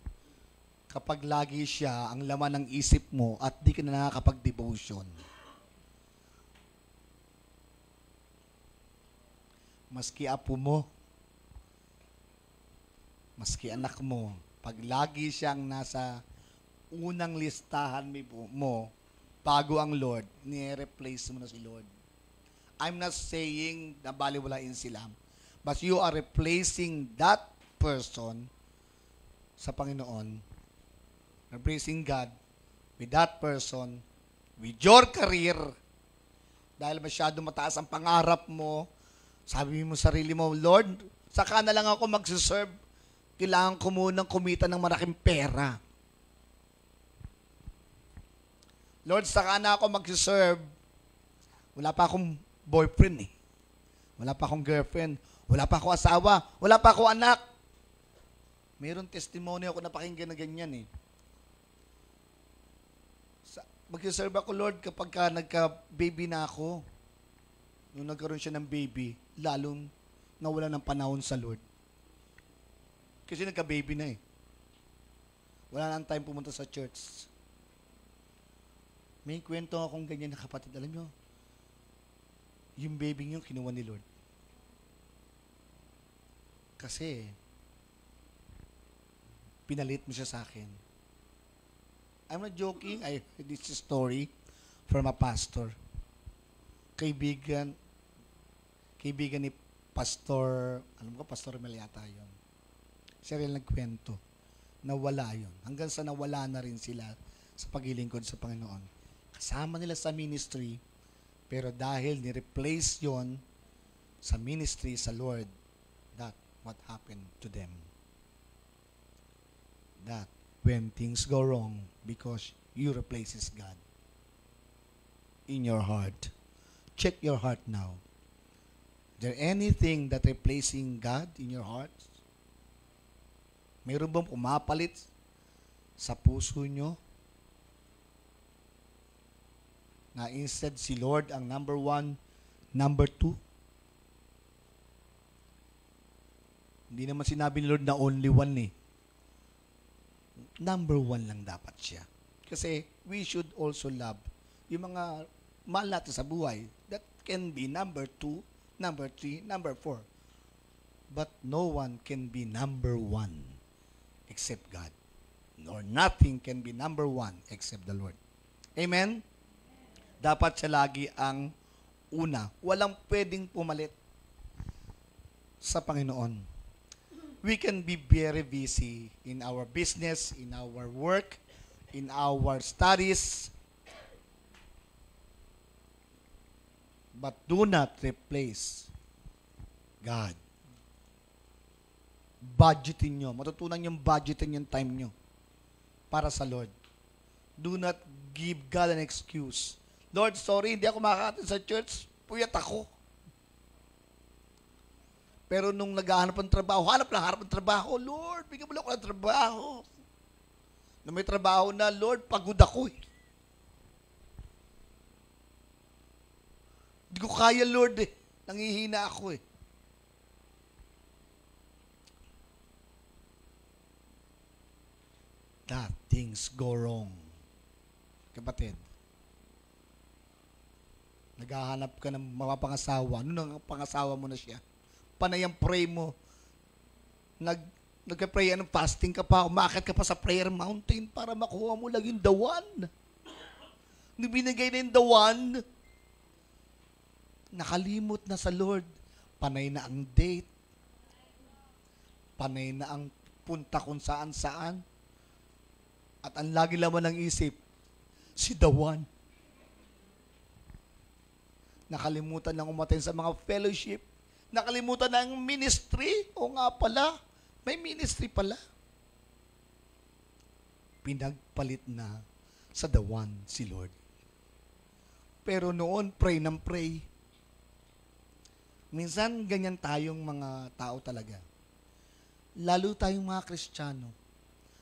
G: kapag lagi siya ang laman ng isip mo at di ka na nakakapag-devotion, maski apo mo, maski anak mo, pag lagi siyang nasa unang listahan mo, bago ang Lord, ni-replace mo na si Lord. I'm not saying na baliwalain sila, but you are replacing that person sa Panginoon, replacing God with that person, with your career, dahil masyado mataas ang pangarap mo, sabi mo sarili mo, Lord, saka na lang ako magsiserve, kailangan ko munang kumita ng malaking pera. Lord, saka na ako magsiserve, wala pa akong boyfriend wala pa akong girlfriend, wala pa akong asawa, wala pa akong anak. Mayroon testimony ako napakinggan na ganyan Magsiserve ako, Lord, kapag nagka-baby na ako. Nung nagkaroon siya ng baby, lalong nawala ng panahon sa Lord. Kasi nagka-baby na Wala na ang time pumunta sa church. May kwento akong ganyan na kapatid. Alam nyo, yung baby niyo kinuha ni Lord. Kasi, pinalit mo siya sa akin. I'm not joking. I heard this story from a pastor. Kaibigan ni Pastor, Pastor Mel yata yun. Siya rin nagkwento. Nawala yun. Hanggang sa nawala na rin sila sa paglilingkod sa Panginoon. Kasama nila sa ministry, pero dahil ni-replace yon sa ministry sa Lord, that what happened to them. That when things go wrong, because you replaces God in your heart. Check your heart now. Is there anything that replacing God in your heart? Mayroon bang pumapalit sa puso nyo? Na instead si Lord ang number 1, number 2? Hindi naman sinabi ni Lord na only one Number 1 lang dapat siya. Kasi we should also love yung mga mahal natin sa buhay. That can be number 2, number 3, number 4. But no one can be number 1 except God. Or nothing can be number 1 except the Lord. Amen? Dapat siya lagi ang una. Walang pwedeng pumalit sa Panginoon. We can be very busy in our business, in our work, in our studies, but do not replace God budgetin nyo. Matutunan yung budgetin yung time nyo para sa Lord. Do not give God an excuse. Lord, sorry, hindi ako makakatin sa church. Puyat ako. Pero nung naghahanap ng trabaho, hanap ng trabaho, Lord, bigyan mo lang ako ng trabaho. Nung may trabaho na, Lord, pagod ako eh. Hindi ko kaya, Lord eh. Nangihina ako eh. That things go wrong. Kapatid, naghahanap ka ng mapapangasawa. Ano nang pangasawa mo na siya? Panay ang pray mo. Nagka-pray, fasting ka pa, umakit ka pa sa prayer mountain para makuha mo lang yung the one. Nung binigay na yung the one, nakalimot na sa Lord. Panay na ang date. Panay na ang punta kung saan-saan. At ang lagi laman ng isip, si the one. Nakalimutan lang umaten sa mga fellowship. Nakalimutan na ang ministry. O nga pala, may ministry pala. Pinagpalit na sa the one si Lord. Pero noon, pray ng pray. Minsan, ganyan tayong mga tao talaga. Lalo tayong mga Kristiyano.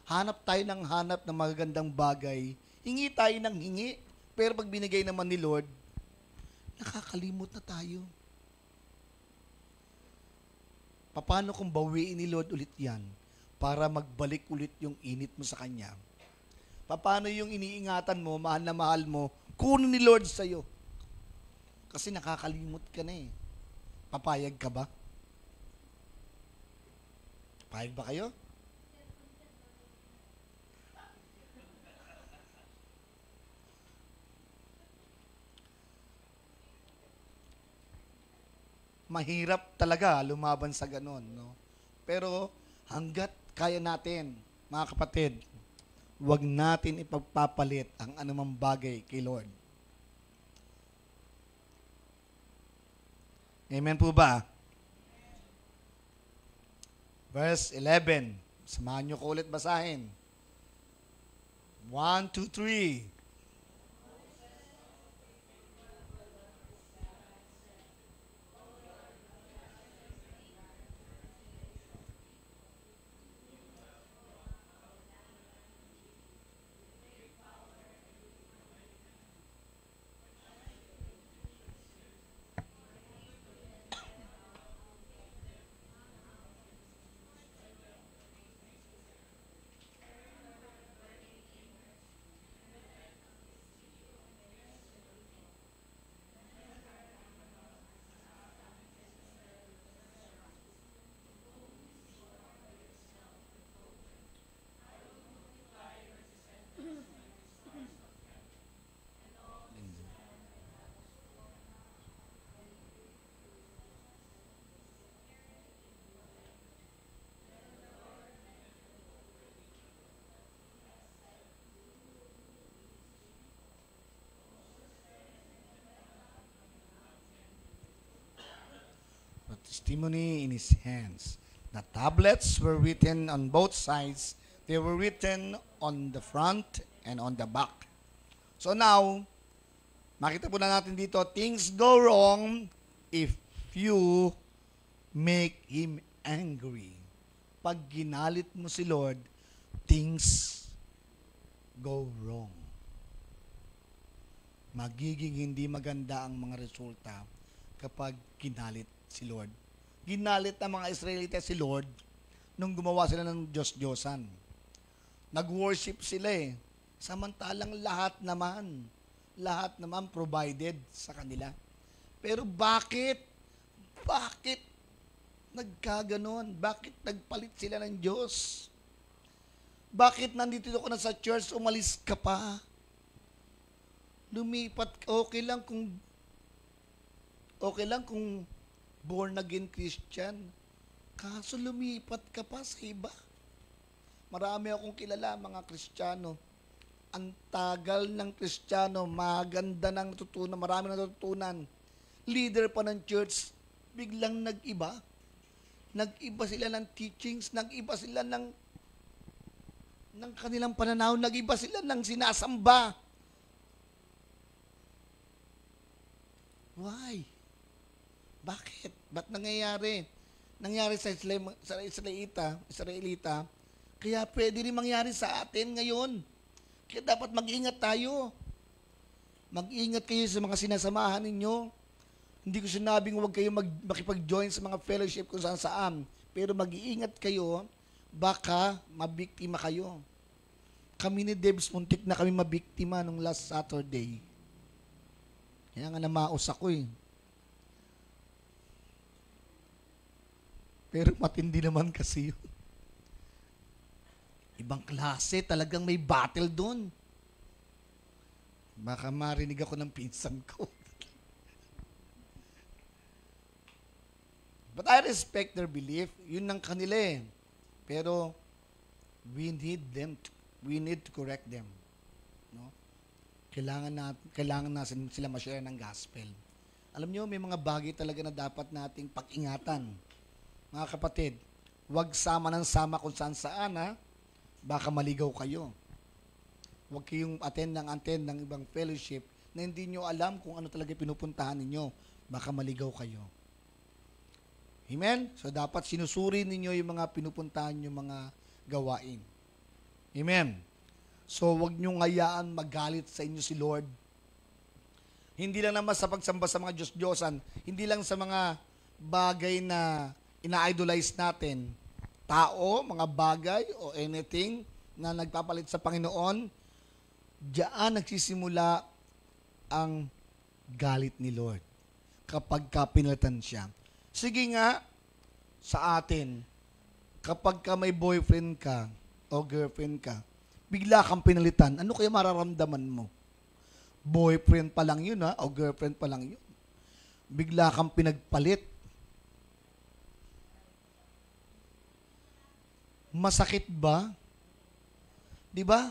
G: Hanap tayo ng hanap ng magagandang bagay. Hingi tayo ng hingi. Pero pag binigay naman ni Lord, nakakalimot na tayo. Paano kung bawiin ni Lord ulit yan para magbalik ulit yung init mo sa Kanya? Paano yung iniingatan mo, mahal na mahal mo, kunin ni Lord sa'yo? Kasi nakakalimot ka na eh. Papayag ka ba? Papayag ba kayo? Mahirap talaga lumaban sa ganon, no? Pero hanggat kaya natin, mga kapatid, huwag natin ipagpapalit ang anumang bagay kay Lord. Amen po ba? Verse 11. Samahan nyo ko ulit basahin. 1, 2, 3. Testimony in his hands. The tablets were written on both sides. They were written on the front and on the back. So now, makita po na natin dito, things go wrong if you make Him angry. Pag ginalit mo si Lord, things go wrong. Magiging hindi maganda ang mga resulta kapag ginalit si Lord. Ginalit ng mga Israelita si Lord nung gumawa sila ng Diyos-Diyosan. Nag-worship sila eh. Samantalang lahat naman provided sa kanila. Pero bakit nagkaganon? Bakit nagpalit sila ng Diyos? Bakit nandito ka na sa church, umalis ka pa? Lumipat, okay lang kung born again Christian. Kaso lumipat ka pa sa iba. Marami akong kilala, mga Kristiyano. Ang tagal ng Kristiyano, maganda ng natutunan, marami na natutunan. Leader pa ng church, biglang nag-iba. Nag-iba sila ng teachings, nag-iba sila ng kanilang pananaw, nag-iba sila ng sinasamba. Why? Bakit? Ba't nangyayari? Nangyari sa Israelita, kaya pwede rin mangyari sa atin ngayon. Kaya dapat mag-ingat tayo. Mag-ingat kayo sa mga sinasamahan ninyo. Hindi ko sinabing huwag kayo makipag-join sa mga fellowship kung saan. Pero mag-iingat kayo, baka mabiktima kayo. Kami ni Debs, muntik na kami mabiktima nung last Saturday. Kaya nga namaos ako eh. Pero matindi naman kasi yun. Ibang klase, talagang may battle doon. Baka marinig ako ng pinsan ko. But I respect their belief. Yun ang kanila eh. Pero we need to correct them. No? Kailangan natin sila ma-share ng gospel. Alam niyo, may mga bagay talaga na dapat nating pag-ingatan. Mga kapatid, huwag sama ng sama kung saan ha. Baka maligaw kayo. Huwag kayong attend ng ibang fellowship na hindi nyo alam kung ano talaga pinupuntahan ninyo. Baka maligaw kayo. Amen? So, dapat sinusuri ninyo yung mga pinupuntahan yung mga gawain. Amen? So, huwag nyo ngayaan magalit sa inyo si Lord. Hindi lang naman sa pagsamba sa mga Diyos-Diyosan, hindi lang sa mga bagay na ina-idolize natin, tao, mga bagay, o anything na nagpapalit sa Panginoon, diyan nagsisimula ang galit ni Lord kapag pinalitan siya. Sige nga, sa atin, kapag ka may boyfriend ka o girlfriend ka, bigla kang pinalitan, ano kaya mararamdaman mo? Boyfriend pa lang yun o girlfriend pa lang yun. Bigla kang pinagpalit. Masakit ba? Di ba?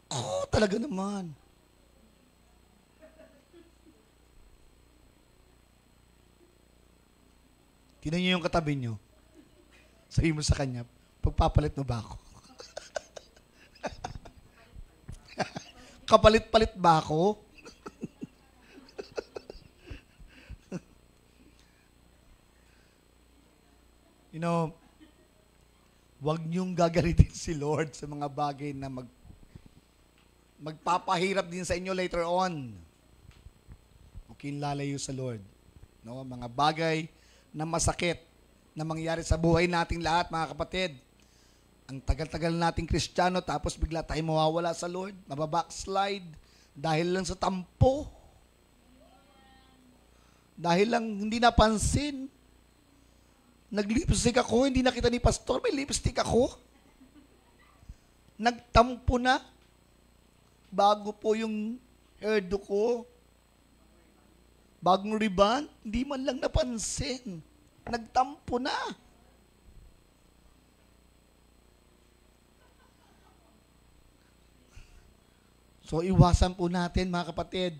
G: Oh, talaga naman. Tingnan niyo yung katabi niyo. Sabi mo sa kanya, pagpapalit mo ba ako? Kapalit-palit ba ako? You know, huwag niyong gagalitin si Lord sa mga bagay na magpapahirap din sa inyo later on. Okay, lalayo sa Lord. No, mga bagay na masakit na mangyari sa buhay nating lahat, mga kapatid. Ang tagal-tagal nating Kristiyano, tapos bigla tayo mawawala sa Lord, mababackslide, dahil lang sa tampo. Dahil lang hindi napansin. Nag-lipstick ako, hindi nakita ni pastor, may lipstick ako. Nagtampo na. Bago po yung hairdo ko. Bagong ribbon, hindi man lang napansin. Nagtampo na. So, iwasan po natin, mga kapatid,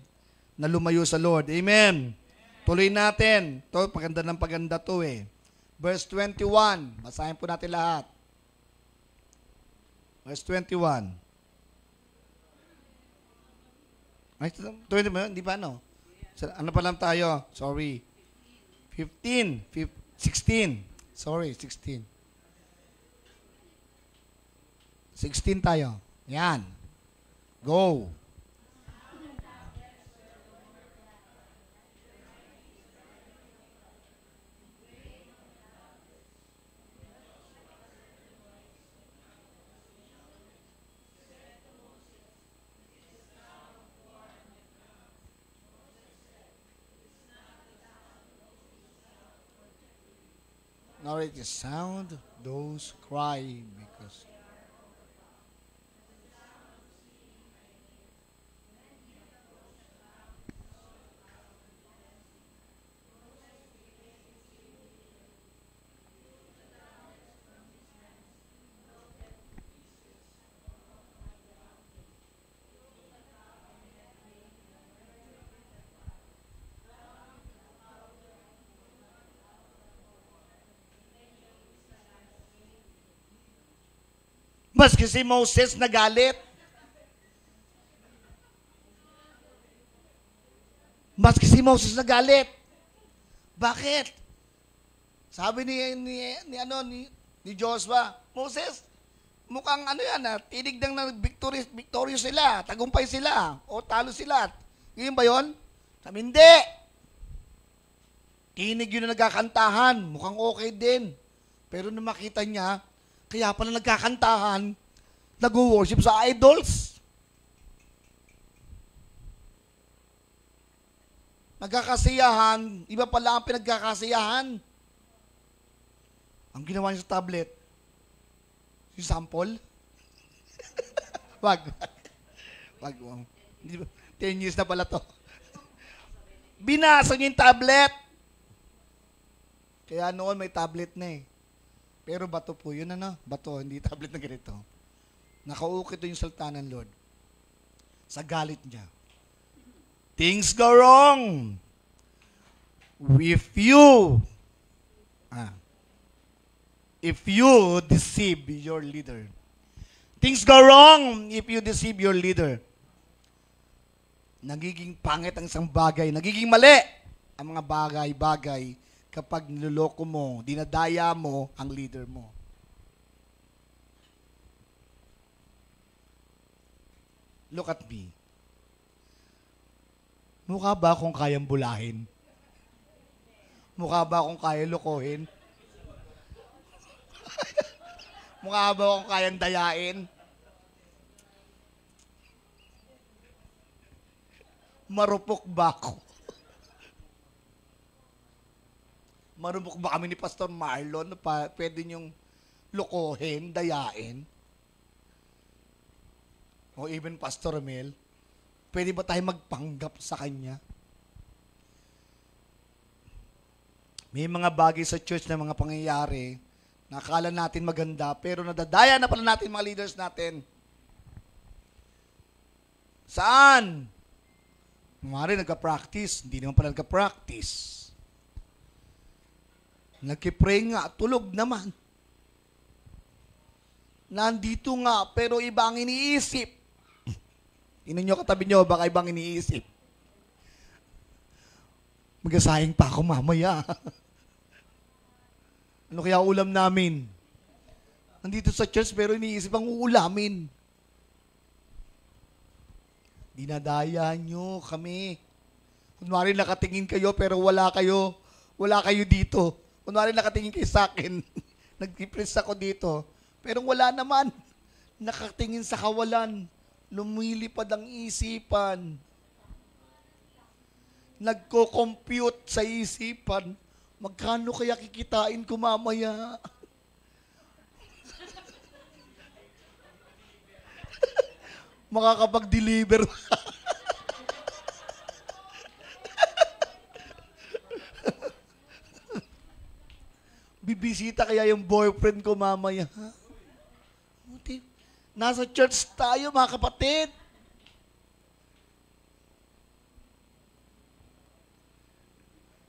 G: na lumayo sa Lord. Amen. Tuloy natin. Ito, paganda to eh. Verse 21. Basahin po natin lahat. Verse 21. Ay, 20 ba? Hindi pa, no? Ano pa lang tayo? Sorry. 16. Sorry, 16. 16 tayo. Yan. Go. Nor it is sound those cry because maski si Moses nagalit. Maski si Moses nagalit. Bakit? Sabi ni Joshua, Moses, mukhang ano yan, tinig na victorious sila, tagumpay sila, o talo sila. Yun ba yun? Sabi, hindi. Tinig yun na nagkakantahan, mukhang okay din. Pero nung makita niya, kaya pala nagkakantahan, nag-worship sa idols. Nagkakasiyahan, iba pala ang pinagkakasiyahan. Ang ginawa niya sa tablet, yung sample. Wag. 10 years na pala to. Binasa niya yung tablet. Kaya noon may tablet na eh. Pero bato po yun, bato, hindi tablet na ganito. Nakaukit yung salita ng Lord. Sa galit niya. Things go wrong if you deceive your leader. Things go wrong if you deceive your leader. Nagiging pangit ang isang bagay, nagiging mali ang mga bagay-bagay kapag niloloko mo, dinadaya mo ang leader mo. Look at me. Mukha ba akong kayang bulahin? Mukha ba akong kayang lokohin? Mukha ba akong kayang dayain? Marupok ba ako? Marupok ba kami ni Pastor Marlon na pwede niyong lokohin, dayain? O even Pastor Mel? Pwede ba tayo magpanggap sa kanya? May mga bagay sa church na mga pangyayari na akala natin maganda, pero nadadaya na pala natin mga leaders natin. Saan? Kumari nagka-practice, hindi naman pala nagka-practice. Nagkipray nga, tulog naman. Nandito nga, pero iba ang iniisip. Ino nyo katabi nyo, baka ibang iniisip. Magasayang pa ako mamaya. Ano kaya ulam namin? Nandito sa church pero iniisip ang uulamin. Dinadaya nyo kami. Kunwari nakatingin kayo pero wala kayo. Wala kayo dito. Kunwari nakatingin kayo sa akin. Nag-press ako dito. Pero wala naman. Nakatingin sa kawalan. Lumilipad ang isipan. Nagko-compute sa isipan. Magkano kaya kikitain ko mamaya? Makakapag-deliver. Bibisita kaya yung boyfriend ko mamaya. Nasa church tayo, mga kapatid.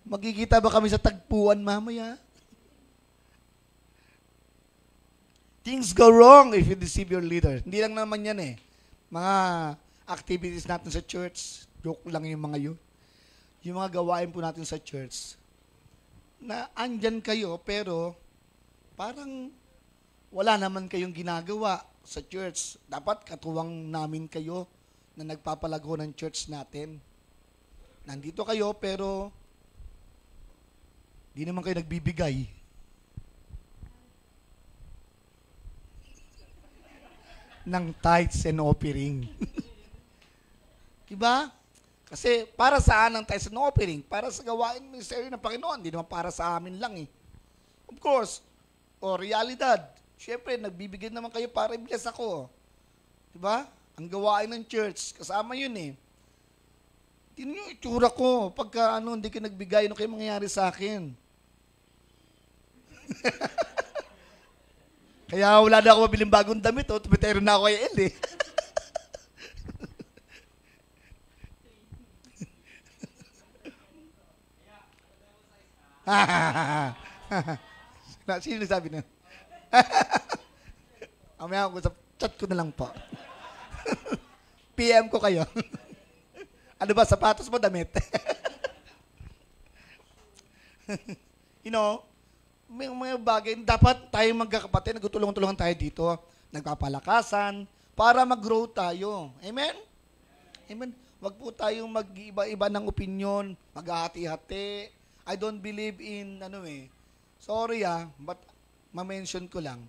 G: Magkikita ba kami sa tagpuan mamaya? Things go wrong if you deceive your leader. Hindi lang naman yan eh. Mga activities natin sa church, joke lang yung mga yun. Yung mga gawain po natin sa church, na andyan kayo, pero parang wala naman kayong ginagawa sa church. Dapat katuwang namin kayo na nagpapalago ng church natin. Nandito kayo, pero di naman kayo nagbibigay. Ng tithes and offering. Diba? Kasi para saan ang tithes and offering? Para sa gawain ministeryo ng Panginoon. Di naman para sa amin lang eh. Of course, realidad. Siyempre, nagbibigay naman kayo para i-bless ako. Diba? Ang gawain ng church, kasama yun eh. Tingnan yung itsura ko. Pagka hindi ka nagbigay, ano kayo mangyayari sa akin? Kaya wala na ako mabiling bagong damit. Tumitero na ako kay El eh. Sino nagsabi na? Amaya ako sa Chat ko na lang po. PM ko kayo. Ano ba, sapatos mo, damit? You know, may mga bagay, dapat tayo magkakapatid, nagtutulungan-tulungan tayo dito, nagpapalakasan, para mag-grow tayo. Amen? Amen. Wag po tayong mag-iba-iba ng opinion, maghahati-hati. I don't believe in, sorry but ma-mention ko lang,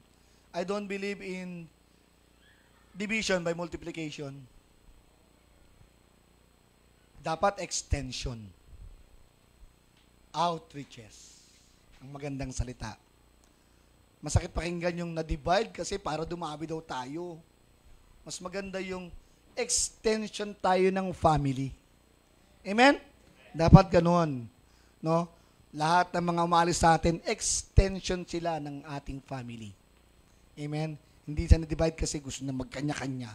G: I don't believe in division by multiplication. Dapat extension. Outreaches. Ang magandang salita. Masakit pakinggan yung na-divide kasi para dumami daw tayo. Mas maganda yung extension tayo ng family. Amen? Dapat ganun. No? Lahat ng mga umalis sa atin, extension sila ng ating family. Amen? Hindi siya na-divide kasi gusto na magkanya-kanya.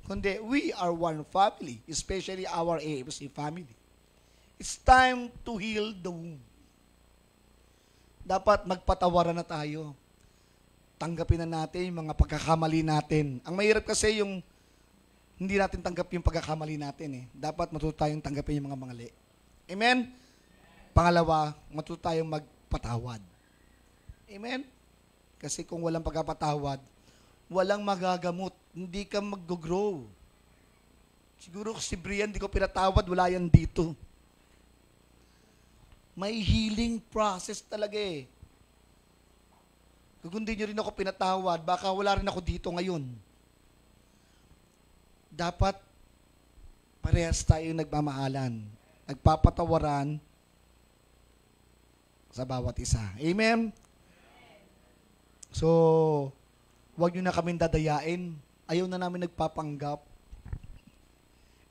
G: Kundi, we are one family, especially our AFC family. It's time to heal the wound. Dapat magpatawaran na tayo. Tanggapin na natin yung mga pagkakamali natin. Ang mahirap kasi yung hindi natin tanggap yung pagkakamali natin. Dapat matuto tayong tanggapin yung mga mali. Amen? Pangalawa, matuto tayong magpatawad. Amen? Kasi kung walang pagkapatawad, walang magagamot. Hindi ka mag-grow. Siguro si Brian, di ko pinatawad, wala yan dito. May healing process talaga eh. Kung hindi nyo rin ako pinatawad, baka wala rin ako dito ngayon. Dapat parehas tayo nagmamahalan, nagpapatawaran sa bawat isa. Amen? So, huwag nyo na kaming dadayain. Ayaw na namin nagpapanggap.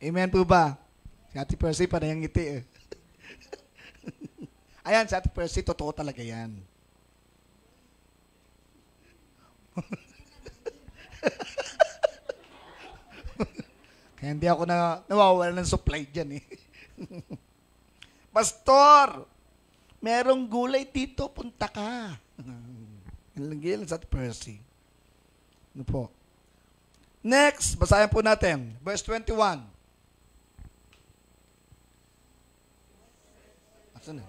G: Amen po ba? Si Ate Percy, panayang ngiti eh. Ayan, si Ate Percy, totoo talaga yan. Kaya hindi ako nawawala ng supply dyan eh. Pastor, merong gulay dito, punta ka. Yan sa Ate Percy. Ano po? Next, basahin po natin. Verse 21. Asan na?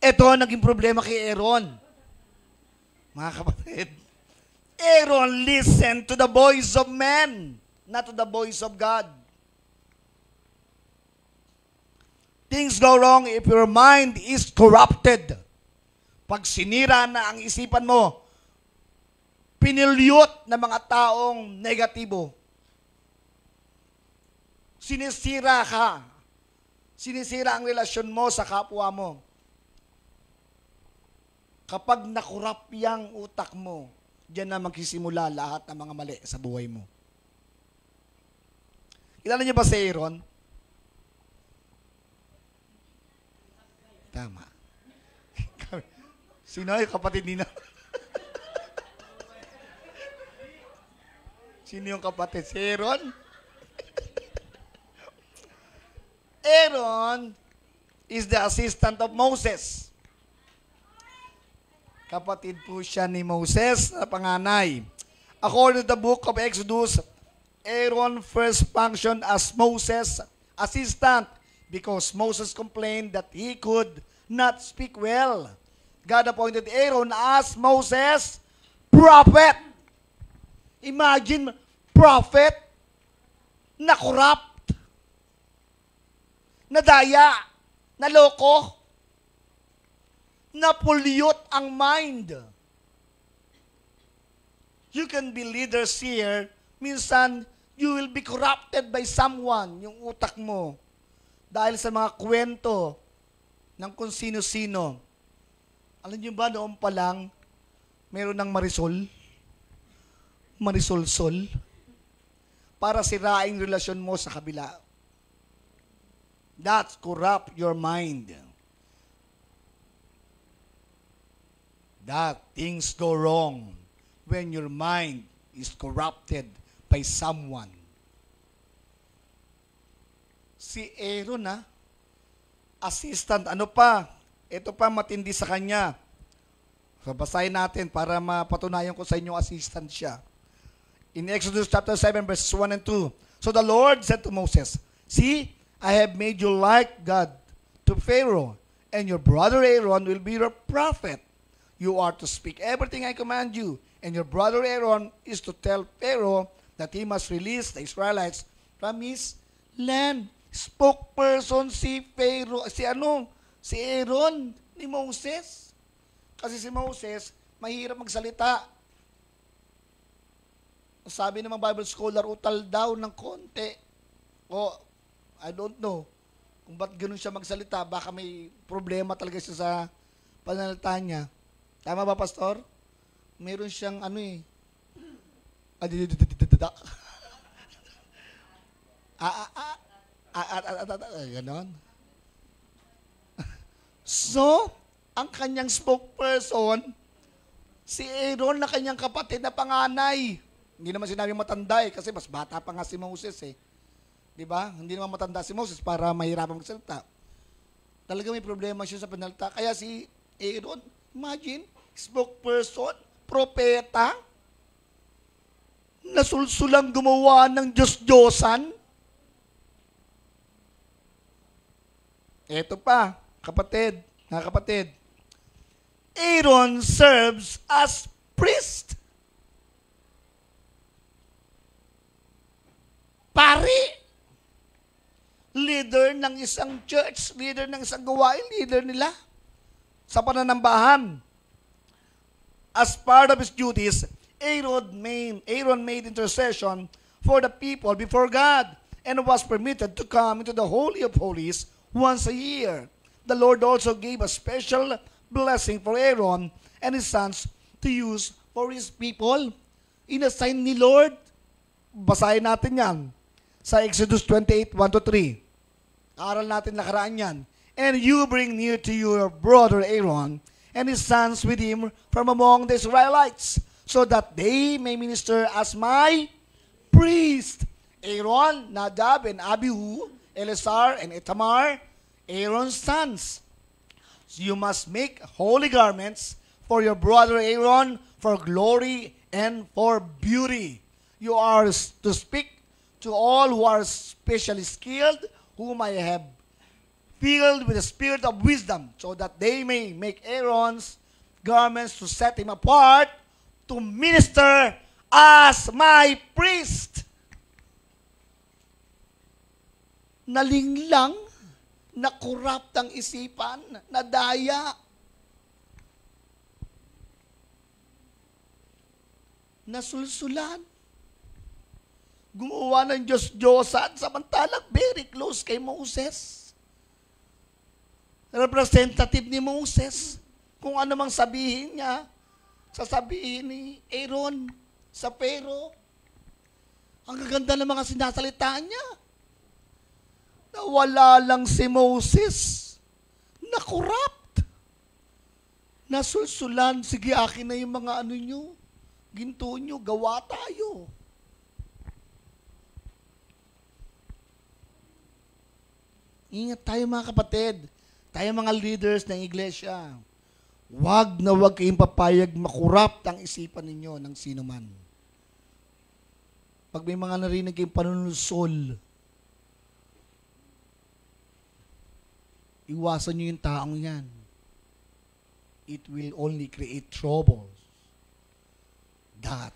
G: Ito ang naging problema kay Aaron. Mga kapatid, Aaron listened to the voice of men, not to the voice of God. Things go wrong if your mind is corrupted. Pag sinira na ang isipan mo, pinilyot na mga taong negatibo. Sinisira ka. Sinisira ang relasyon mo sa kapwa mo. Kapag nakurap yang utak mo, diyan na magsisimula lahat ng mga mali sa buhay mo. Kilala niyo ba si Aaron? Tama. Sino yung kapatid nina? Sino yung kapatid? Si Aaron? Aaron is the assistant of Moses. Kapatid po siya ni Moses na panganay. According to the book of Exodus, Aaron first functioned as Moses' assistant because Moses complained that he could not speak well. God appointed Aaron as Moses' prophet. Imagine, prophet na corrupt. nadaya, naloko, na-pollute ang mind. You can be leaders here, minsan, you will be corrupted by someone, yung utak mo, dahil sa mga kwento ng kung sino-sino. Alam niyo ba, noon pa lang, meron ng Marisol-sol, para siraing relasyon mo sa kabila. That corrupt your mind. That things go wrong when your mind is corrupted by someone. Si Aaron, assistant, ano pa? Ito pa matindi sa kanya. So, basahin natin para mapatunayan ko sa inyo assistant siya. In Exodus chapter 7, verses 1 and 2. So the Lord said to Moses, "See, I have made you like God to Pharaoh, and your brother Aaron will be your prophet. You are to speak everything I command you, and your brother Aaron is to tell Pharaoh that he must release the Israelites from his land." Spokesperson si Pharaoh, si Aaron ni Moses. Kasi si Moses, mahirap magsalita. Sabi ng mga Bible scholar, utal daw ng konti. O, I don't know kung ba't ganun siya magsalita. Baka may problema talaga siya sa pananalita niya. Tama ba, Pastor? Meron siyang ganon. So, ang kanyang spokesperson, si Aaron na kanyang kapatid na panganay. Hindi naman sinabi matanda kasi mas bata pa nga si Moses Di ba? Hindi naman matanda si Moses para mahirapan magsalita. Talaga may problema siya sa panalita. Kaya si Aaron, imagine, spokesperson, propeta, nasulsulang gumawa ng Diyos-Diyosan. Eto pa, kapatid, mga kapatid. Aaron serves as priest. Pari. Leader ng isang church, leader ng isang gawain, leader nila sa pananambahan. As part of his duties, Aaron made intercession for the people before God and was permitted to come into the Holy of Holies once a year. The Lord also gave a special blessing for Aaron and his sons to use for his people. Inassign ni Lord. Basahin natin yan sa Exodus 28, 1-3. Aral natin nakaraan yan. And you bring near to your brother Aaron and his sons with him from among the Israelites, so that they may minister as my priest. Aaron, Nadab, and Abihu, Eleazar, and Itamar, Aaron's sons. So you must make holy garments for your brother Aaron for glory and for beauty. You are to speak to all who are specially skilled, whom I have filled with the spirit of wisdom, so that they may make Aaron's garments to set him apart to minister as my priest. Nalinglang, na-corrupt ang isipan, nadaya. Nasulsulan. Gumawa ng Diyos-Diyosan, samantalang very close kay Moses. Representative ni Moses. Kung ano mang sabihin niya, sasabihin ni Aaron sa Pharaoh. Ang gaganda ng mga sinasalita niya. Nawala lang si Moses. Na-corrupt. Nasulsulan. Sige, akin na yung mga nyo. Ginto nyo, gawa tayo. Ingat tayo mga kapatid. Tayo mga leaders ng iglesia. Wag na wag kayong papayag makurap ang isipan ninyo ng sino man. Pag may mga narinig kayong panunusol, iwasan nyo yung taong yan. It will only create troubles that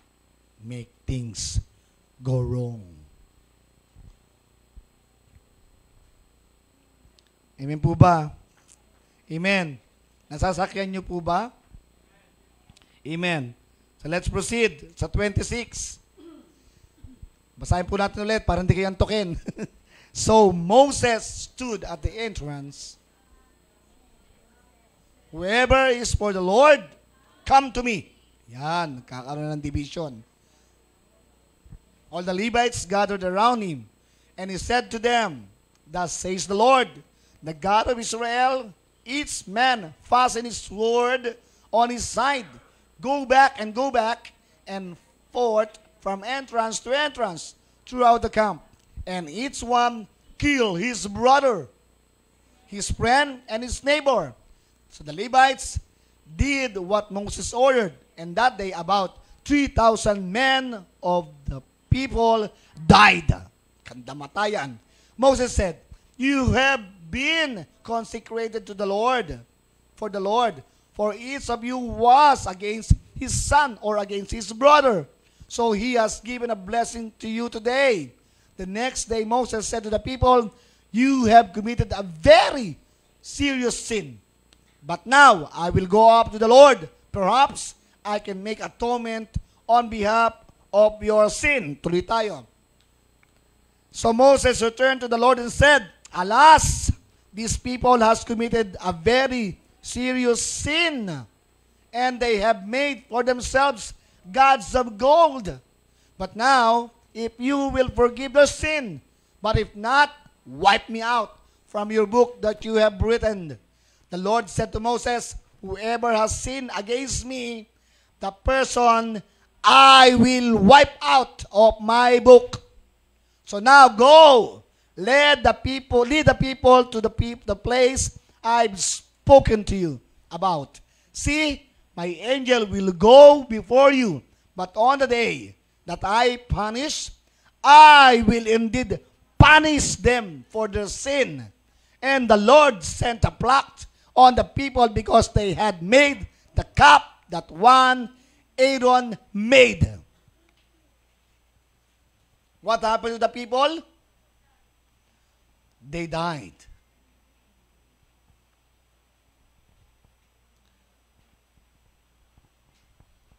G: make things go wrong. Amen po ba? Amen. Nasasakyan niyo po ba? Amen. So let's proceed sa 26. Basahin po natin ulit para hindi kayo antukin. So Moses stood at the entrance. Whoever is for the Lord, come to me. Yan, nagkakaroon ng division. All the Levites gathered around him, and he said to them, Thus says the Lord, the God of Israel, each man fasten his sword on his side. Go back, and forth from entrance to entrance throughout the camp. And each one kill his brother, his friend, and his neighbor. So the Levites did what Moses ordered, and that day about 3,000 men of the people died. Kandamatayan. Moses said, You have been consecrated to the Lord, for each of you was against his son or against his brother. So he has given a blessing to you today. The next day Moses said to the people, You have committed a very serious sin. But now I will go up to the Lord. Perhaps I can make atonement on behalf of your sin. Tuloy tayo. So Moses returned to the Lord and said, Alas, this people has committed a very serious sin, and they have made for themselves gods of gold. But now, if you will forgive their sin, but if not, wipe me out from your book that you have written. The Lord said to Moses, Whoever has sinned against me, the person I will wipe out of my book. So now go, lead the people to the place I've spoken to you about. See, my angel will go before you, but on the day that I punish, I will indeed punish them for their sin. And the Lord sent a plague on the people because they had made the calf that one Aaron made. What happened to the people? They died.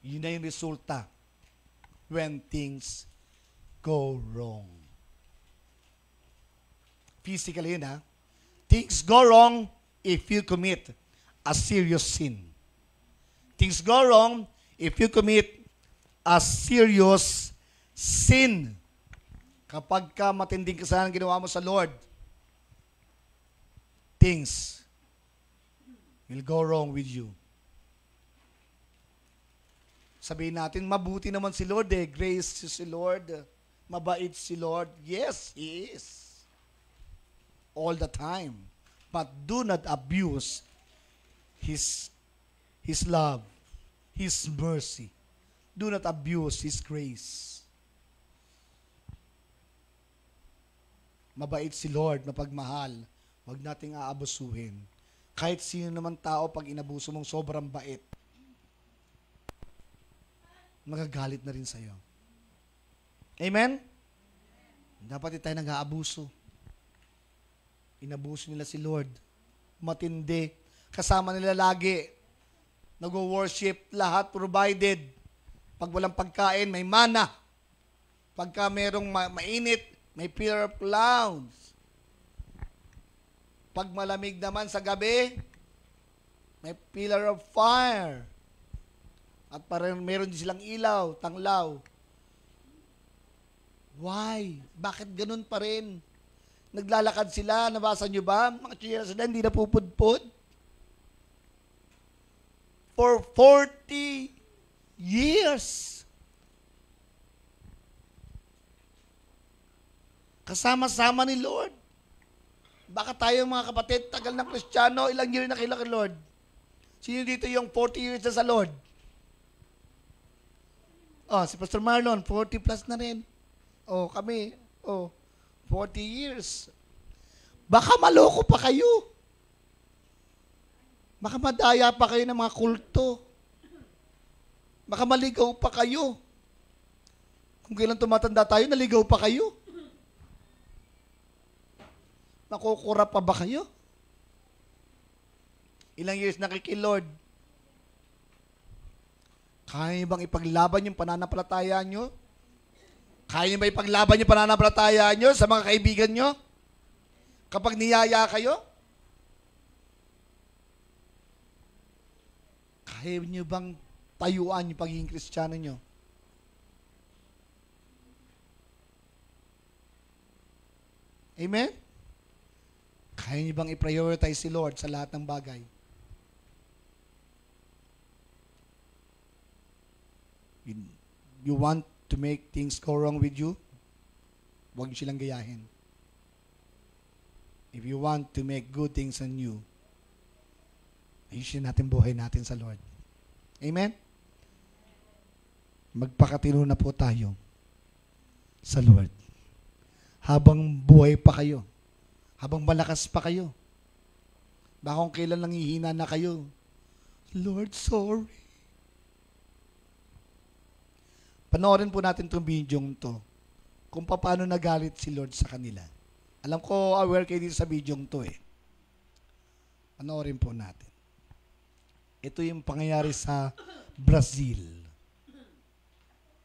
G: Yun na yung resulta when things go wrong. Physically yun, ha? Things go wrong if you commit a serious sin. Things go wrong if you commit a serious sin. Kapag ka matinding kasalanan ginawa mo sa Lord, things will go wrong with you. Sabihin natin, mabuti naman si Lord eh. Grace si Lord. Mabait si Lord. Yes, He is. All the time. But do not abuse His love, His mercy. Do not abuse His grace. Mabait si Lord, mapagmahal. Huwag nating aabusuhin. Kahit sino naman tao, pag inabuso mong sobrang bait, magagalit na rin sa'yo. Amen? Dapat tayo nag-aabuso. Inabuso nila si Lord. Matindi. Kasama nila lagi. Nag-worship, lahat provided. Pag walang pagkain, may mana. Pagka merong mainit, may pillar of clouds. Pag malamig naman sa gabi, may pillar of fire. At parang meron din silang ilaw, tanglaw. Why? Bakit ganun pa rin? Naglalakad sila, nabasa nyo ba? Mga tsira sila, hindi na pupudpud. For 40 years. Kasama-sama ni Lord. Baka tayo mga kapatid, tagal ng Kristiyano, ilang year na kila kay Lord? Sino dito yung 40 years na sa Lord? Oh, si Pastor Marlon, 40 plus na rin. Oh, kami, 40 years. Baka maloko pa kayo. Baka madaya pa kayo ng mga kulto. Baka maligaw pa kayo. Kung kailan tumatanda tayo, naligaw pa kayo. Nakukura pa ba kayo? Ilang years na kay Lord? Kaya niyo bang ipaglaban yung pananampalataya nyo? Kaya niyo ba ipaglaban yung pananampalataya nyo sa mga kaibigan nyo? Kapag niyaya kayo? Kaya niyo bang tayuan yung pagiging Kristiyano nyo? Amen? Kaya niyo bang i-prioritize si Lord sa lahat ng bagay? You want to make things go wrong with you? Huwag niyo silang gayahin. If you want to make good things on you, ayusin natin buhay natin sa Lord. Amen? Magpakatino na po tayo sa Lord. Habang buhay pa kayo, habang malakas pa kayo, baka kung kailan lang hihina na kayo, Lord, sorry. Panoorin po natin itong video to, kung paano nagalit si Lord sa kanila. Alam ko, aware kayo dito sa video to eh. Panoorin po natin. Ito yung pangyayari sa Brazil.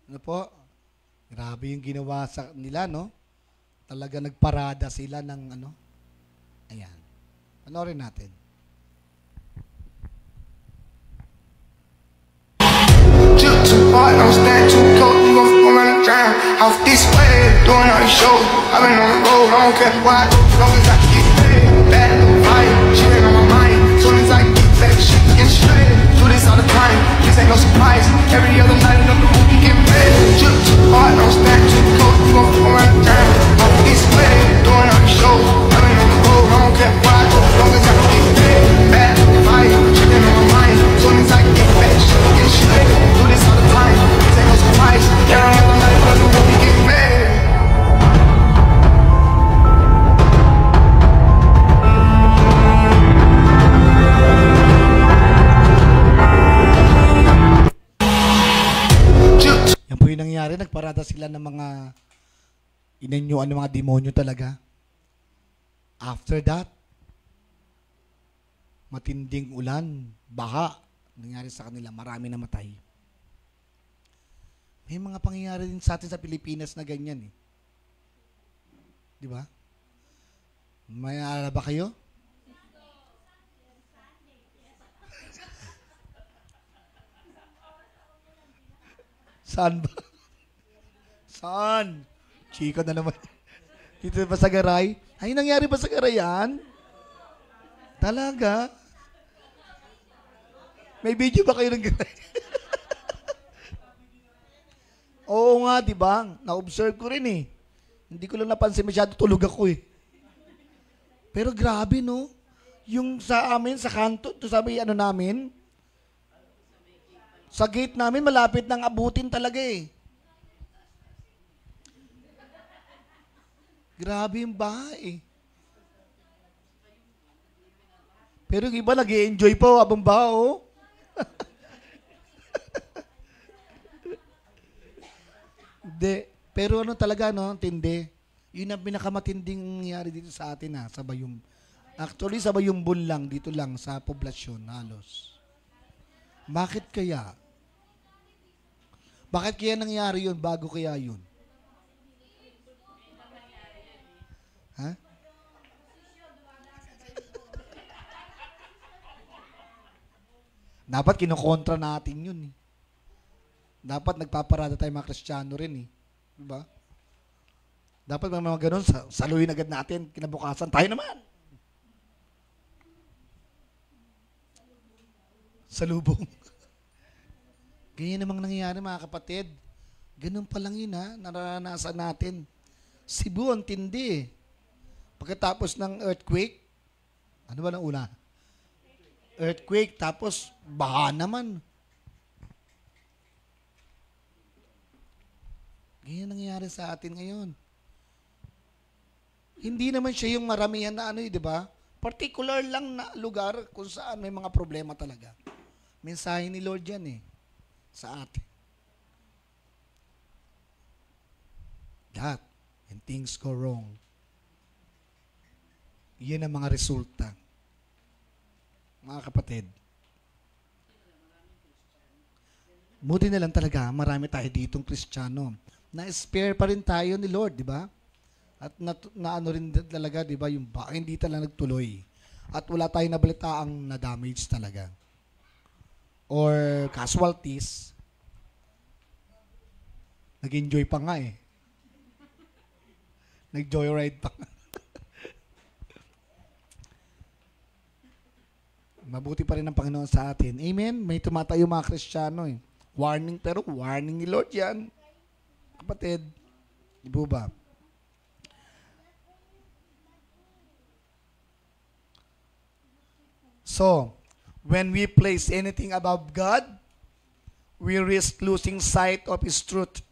G: Ano po? Grabe yung ginawa sa nila, no? Talaga nagparada sila ng ano. Ayan. Panoorin natin.
H: Boy, don't stand too close, you gon' fall on the ground. Off this way, doing all these shows. I've been on the road, I don't care why. As long as I get paid, bad little vibe, she ain't on my mind. As soon as I get back, she get straight. Do this all the time, this ain't no surprise. Every other night, another movie get paid. Drip too hard, don't stand too close, you gon' fall on the ground. Off this way, doing all these shows. I've been on the road, I don't care why. As long as I get paid, bad little vibe, she ain't on my mind. As soon as I get back, she get straight. Do this all the time, this ain't no surprise. Every other night, another movie get paid.
G: Yan po yung nangyari. Nagparada sila ng mga inanyuan ng mga demonyo talaga. After that, matinding ulan, baha, nangyari sa kanila. Marami namatay. May mga pangyayari din sa atin sa Pilipinas na ganyan eh. Di ba? May alala ba kayo? Saan ba? Saan? Chika na naman. Dito ba sa Garay? Ay, nangyari ba sa Garay yan? Talaga? May video ba kayo ng Garay? Oo nga, di ba? Na-observe ko rin eh. Hindi ko lang napansin, masyado tulog ako eh. Pero grabe no? Yung sa amin, sa kanto, to sabi ano namin, sa gate namin, malapit nang abutin talaga eh. Grabe yung bahay eh. Pero yung iba nag-i-enjoy po habang baha oh. Hindi. Pero ano talaga no, tindi. Yun ang pinakamatinding nangyari dito sa atin ha, sa Bayum. Actually, sa Bayumbon lang, dito lang sa poblasyon halos. Bakit kaya? Bakit kaya nangyari yun? Bago kaya yun? Ha? Dapat kinokontra natin yun eh. Dapat nagpaparada tayo mga Kristiyano rin eh. Diba? Dapat mga ganun, saluhin agad natin, kinabukasan, tayo naman. Salubong. Ganyan namang nangyayari mga kapatid. Ganun pa lang yun ha, naranasan natin. Cebu ang tindi eh. Pagkatapos ng earthquake, ano ba ng una? Earthquake, tapos baha naman. Ganyan nangyayari sa atin ngayon. Hindi naman siya yung maramihan na ano eh, di ba? Particular lang na lugar kung saan may mga problema talaga. Mensahe ni Lord yan eh, sa atin. That, when things go wrong, yan ang mga resulta. mga kapatid. Buti na lang talaga, marami tayo ditong Kristiyano. Na-spare pa rin tayo ni Lord, di ba? At na ano rin talaga, di ba, yung hindi talaga nagtuloy. At wala tayong nabalitaang na-damage talaga. Or casualties. Nag-enjoy pa nga eh. Nag-joyride pa nga. Mabuti pa rin ang Panginoon sa atin. Amen? May tumatayo mga Kristiyano eh. Warning, pero warning ni Lord yan. Kapatid, di ba? So, when we place anything above God, we risk losing sight of His truth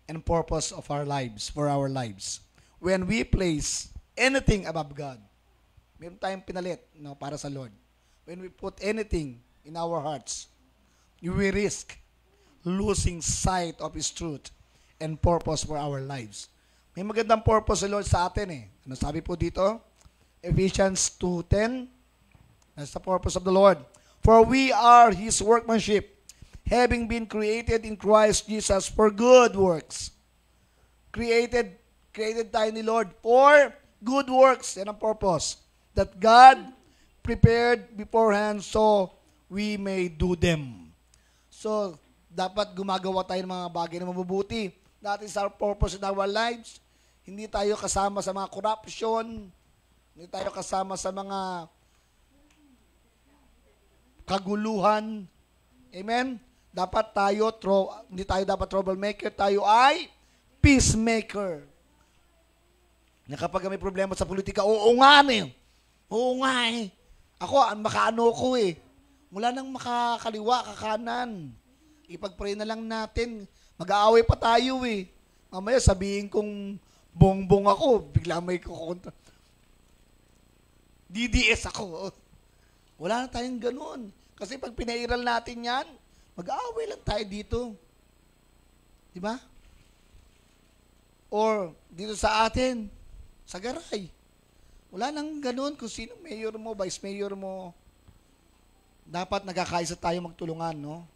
G: and purpose of our lives, for our lives. When we place anything above God, meron tayong pinalit para sa Lord. When we put anything in our hearts, we risk losing sight of His truth and purpose for our lives. May magandang purpose sa Lord sa atin eh. Ano sabi po dito? Ephesians 2:10. That's the purpose of the Lord. For we are His workmanship, having been created in Christ Jesus for good works. Created tayo ni Lord for good works. Yan ang purpose. That God prepared beforehand so we may do them. So, dapat gumagawa tayo ng mga bagay na mabubuti. That is our purpose in our lives. Hindi tayo kasama sa mga corruption. Hindi tayo kasama sa mga kaguluhan. Amen? Dapat tayo, hindi tayo dapat troublemaker, tayo ay peacemaker. Na kapag may problema sa politika, oo nga eh. Ako, makaano ko eh. Mula nang makakaliwa, kakanan. Ipag-pray na lang natin. Mag-aaway pa tayo eh. Mamaya sabihin kong bongbong ako, bigla may kukontra. DDS ako. Wala na tayong ganun. Kasi pag pinairal natin yan, mag-aaway lang tayo dito. Di ba? Or dito sa atin, sa garay. Wala nang ganun kung sino mayor mo, vice mayor mo. Dapat nagkakaisa tayo magtulungan, no?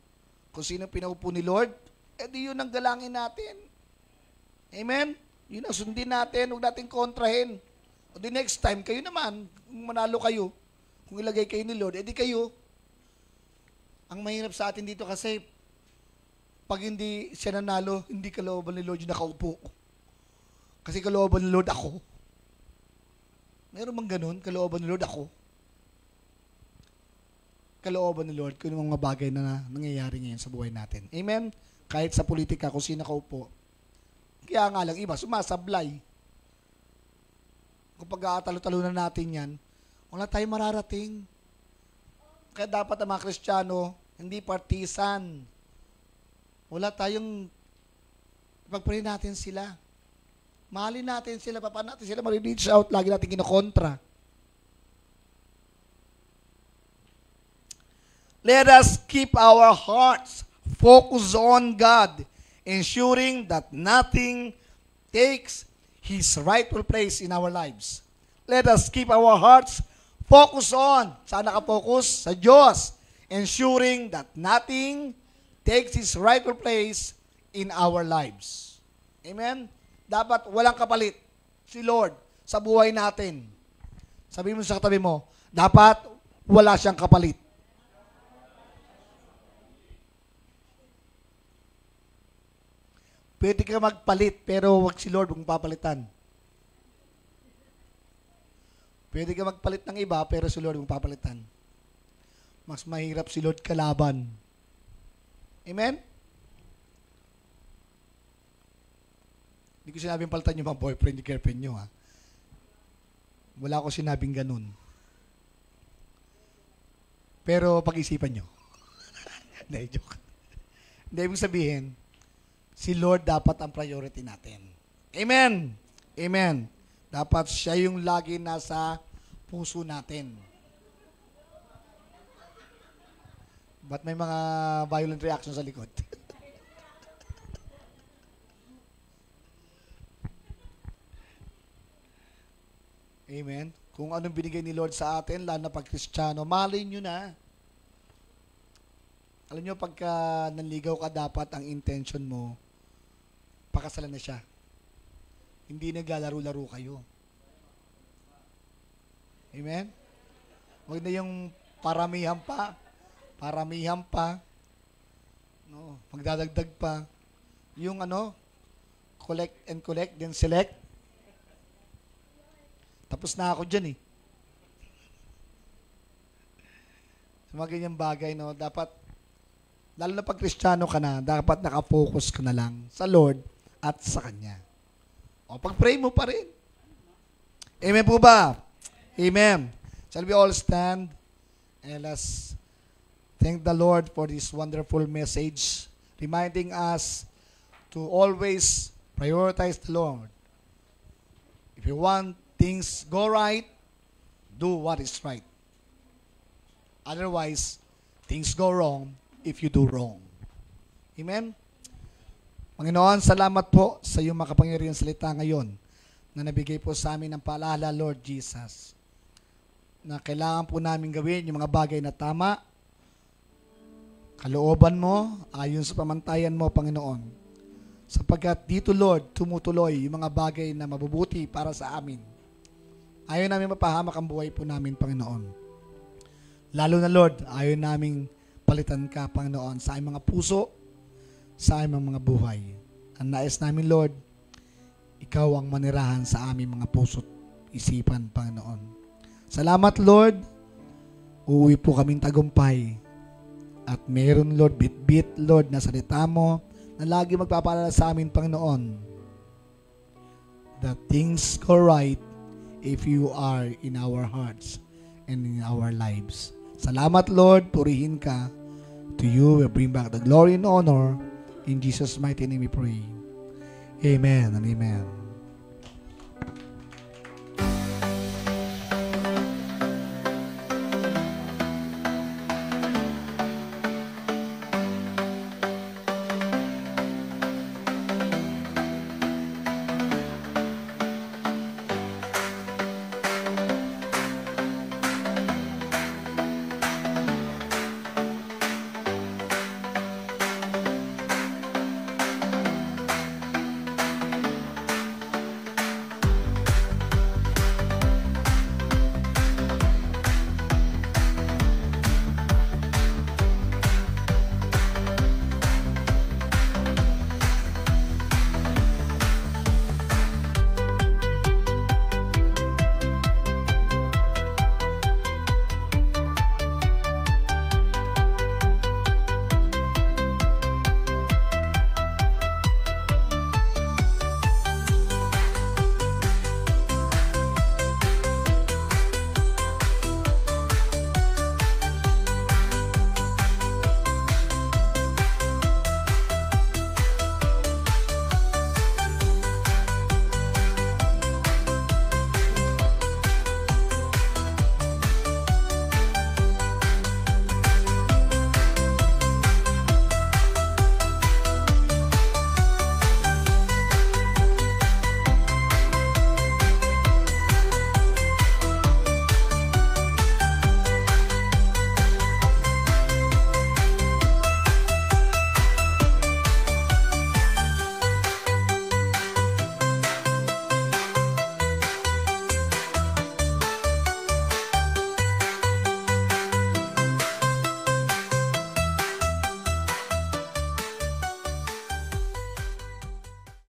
G: Kung sino pinaupo ni Lord, edi yun ang dalangin natin. Amen? Yun ang sundin natin, huwag natin kontrahin. O the next time, kayo naman, kung manalo kayo, kung ilagay kayo ni Lord, edi kayo. Ang mahirap sa atin dito kasi, pag hindi siya nanalo, hindi kalooban ni Lord yung nakaupo. Kasi kalooban ni Lord ako. Meron bang ganun? Kalooban ni Lord ako? Kalooban ni Lord kung mga bagay na nangyayari ngayon sa buhay natin. Amen? Kahit sa politika, kung sino nakaupo. Kaya nga lang, iba, sumasablay. Kung pag-aatalo-talunan natin yan, wala tayong mararating. Kaya dapat ang mga Kristiyano, hindi partisan. Wala tayong, ipag-pray natin sila. Mahalin natin sila, paano natin sila ma-reach out, lagi natin kinokontra. Let us keep our hearts focused on God, ensuring that nothing takes His rightful place in our lives. Let us keep our hearts focused on, saan nakapokus? Sa Diyos, ensuring that nothing takes His rightful place in our lives. Amen? Dapat walang kapalit si Lord sa buhay natin. Sabihin mo sa katabi mo, dapat wala siyang kapalit. Pwede ka magpalit, pero wag si Lord mong papalitan. Pwede ka magpalit ng iba, pero si Lord mong papalitan. Mas mahirap si Lord kalaban. Amen? Hindi ko sinabing palitan yung mga boyfriend, yung girlfriend nyo, ha? Wala ko sinabing ganun. Pero pag-isipan nyo. Hindi, joke. Hindi, ibig sabihin, si Lord dapat ang priority natin. Amen! Amen! Dapat siya yung lagi nasa puso natin. Ba't may mga violent reaction sa likod? Amen. kung anong binigay ni Lord sa atin, lalo na pag Kristiyano, mahalin nyo na. Alam nyo, pagka nanligaw ka, dapat ang intention mo, pakasalan na siya. Hindi naglalaro-laro kayo. Amen? Huwag na yung paramihan pa, no, magdadagdag pa. Yung collect and collect, then select. Tapos na ako dyan Sa mga ganyang bagay, no, dapat, lalo na pag Kristiyano ka na, dapat nakafocus ka na lang sa Lord at sa Kanya. O, pag-pray mo pa rin. Amen po ba? Amen. Shall we all stand and let's thank the Lord for this wonderful message, reminding us to always prioritize the Lord. If you want things go right, do what is right. Otherwise, things go wrong if you do wrong. Amen? Panginoon, salamat po sa iyong makapangyarihang salita ngayon na nabigay po sa amin ng paalala, Lord Jesus, na kailangan po namin gawin yung mga bagay na tama, kalooban mo, ayon sa pamantayan mo, Panginoon. Sapagkat dito, Lord, tumutuloy yung mga bagay na mabubuti para sa amin. Ayaw namin mapahamak ang buhay po namin, Panginoon. Lalo na, Lord, ayaw namin palitan ka, Panginoon, sa aming mga puso, sa aming mga buhay. Ang nais namin, Lord, ikaw ang manirahan sa aming mga puso't isipan, Panginoon. Salamat, Lord. Uuwi po kaming tagumpay. At meron, Lord, bit-bit, Lord, na salita mo na lagi magpapaalala sa amin, Panginoon, that things go right if you are in our hearts and in our lives. Salamat, Lord. Purihin ka. To you we bring back the glory and honor. In Jesus' mighty name we pray. Amen and amen.